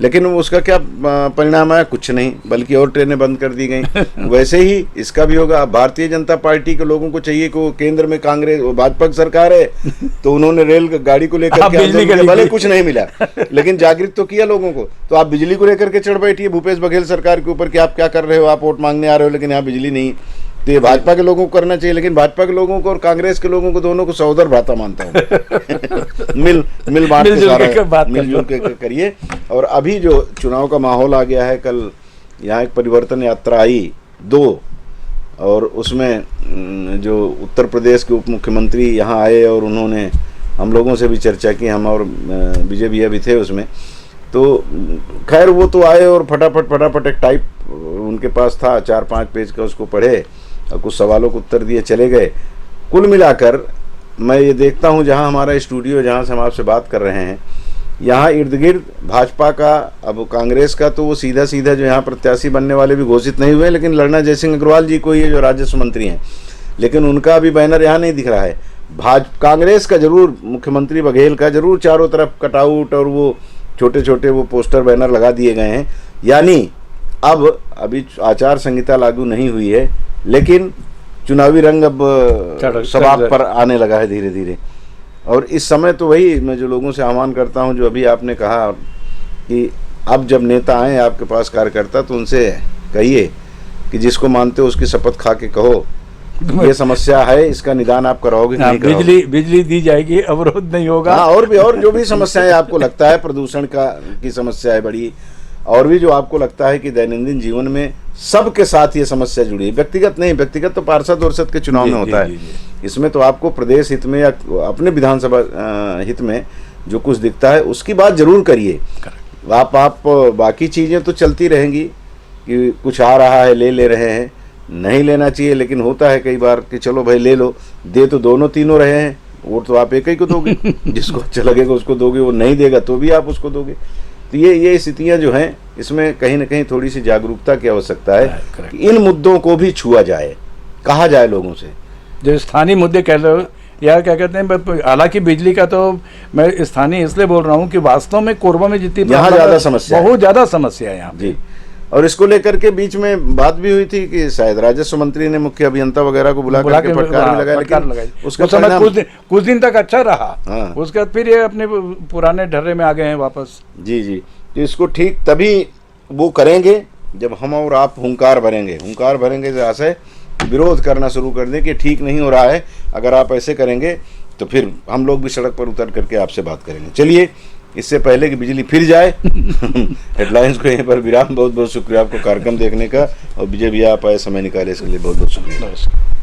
लेकिन उसका क्या परिणाम आया? कुछ नहीं, बल्कि और ट्रेनें बंद कर दी गई। वैसे ही इसका भी होगा। भारतीय जनता पार्टी के लोगों को चाहिए कि केंद्र में कांग्रेस, भाजपा की सरकार है, तो उन्होंने रेल गाड़ी को लेकर के भले कुछ नहीं मिला, लेकिन जागृत तो किया लोगों को। तो आप बिजली को लेकर के चढ़ बैठिए भूपेश बघेल सरकार के ऊपर कि आप क्या कर रहे हो, आप वोट मांगने आ रहे हो लेकिन यहाँ बिजली नहीं। तो ये भाजपा के लोगों को करना चाहिए, लेकिन भाजपा के लोगों को और कांग्रेस के लोगों को दोनों को सहोदर भ्राता मानता हूँ। मिल बांट के मिलजुल के करिए। और अभी जो चुनाव का माहौल आ गया है, कल यहाँ एक परिवर्तन यात्रा आई 2, और उसमें जो उत्तर प्रदेश के उप मुख्यमंत्री यहाँ आए और उन्होंने हम लोगों से भी चर्चा की, हम और विजय भैया भी थे उसमें। तो खैर वो तो आए और फटाफट एक टाइप उनके पास था 4-5 पेज का, उसको पढ़े और कुछ सवालों को उत्तर दिए, चले गए। कुल मिलाकर मैं ये देखता हूँ, जहाँ हमारा स्टूडियो, जहाँ से हम आपसे बात कर रहे हैं, यहाँ इर्द गिर्द भाजपा का, अब कांग्रेस का तो वो सीधा जो यहाँ प्रत्याशी बनने वाले भी घोषित नहीं हुए, लेकिन लड़ना जयसिंह अग्रवाल जी को ही है जो राजस्व मंत्री हैं, लेकिन उनका अभी बैनर यहाँ नहीं दिख रहा है। कांग्रेस का जरूर, मुख्यमंत्री बघेल का जरूर चारों तरफ कटआउट और वो छोटे वो पोस्टर बैनर लगा दिए गए हैं। यानी अभी आचार संहिता लागू नहीं हुई है, लेकिन चुनावी रंग अब चढ़ सबाब रहा पर आने लगा है धीरे धीरे। और इस समय तो वही मैं जो लोगों से आह्वान करता हूं, जो अभी आपने कहा कि अब जब नेता आए आपके पास कार्यकर्ता, तो उनसे कहिए कि जिसको मानते हो उसकी शपथ खा के कहो ये समस्या है, इसका निदान आप कराओगे कि नहीं कराओगे? बिजली दी जाएगी, अवरोध नहीं होगा। हाँ, और जो भी समस्याएं आपको लगता है, प्रदूषण की समस्या है बड़ी, और भी जो आपको लगता है कि दैनंदिन जीवन में सबके साथ ये समस्या जुड़ी है, व्यक्तिगत नहीं, व्यक्तिगत तो पार्षद और के चुनाव में होता है, इसमें तो आपको प्रदेश हित में या अपने विधानसभा हित में जो कुछ दिखता है उसकी बात जरूर करिए। आप बाकी चीजें तो चलती रहेंगी कि कुछ आ रहा है ले रहे हैं, नहीं लेना चाहिए, लेकिन होता है कई बार कि चलो भाई ले लो, दे तो दोनों तीनों रहे हैं, वोट तो आप एक ही को दोगे, जिसको अच्छा लगेगा उसको दोगे, वो नहीं देगा तो भी आप उसको दोगे। तो ये स्थितियां जो हैं, इसमें कहीं ना कहीं थोड़ी सी जागरूकता की आवश्यकता है कि इन मुद्दों को भी छुआ जाए, कहा जाए लोगों से। जो स्थानीय मुद्दे कह रहे हो या क्या कहते हैं, हालांकि बिजली का तो मैं स्थानीय इसलिए बोल रहा हूँ कि वास्तव में कोरबा में जितनी यहाँ ज्यादा समस्या, बहुत ज्यादा समस्या है यहाँ जी। और इसको लेकर के बीच में बात भी हुई थी कि शायद राजस्व मंत्री ने मुख्य अभियंता वगैरह को बुला के फटकार भी लगाया, लेकिन उसका समय कुछ दिन तक अच्छा रहा। हाँ। उसके बाद फिर ये अपने पुराने ढर्रे में आ गए हैं वापस। जी। तो इसको ठीक तभी वो करेंगे जब हम और आप हुंकार भरेंगे जहाँ से विरोध करना शुरू कर दें कि ठीक नहीं हो रहा है। अगर आप ऐसे करेंगे तो फिर हम लोग भी सड़क पर उतर करके आपसे बात करेंगे। चलिए, इससे पहले कि बिजली फिर जाए हेडलाइंस को यहीं पर विराम। बहुत बहुत शुक्रिया आपको कार्यक्रम देखने का, और विजय भैया आप आए, समय निकाले, इसके लिए बहुत बहुत शुक्रिया। नमस्कार।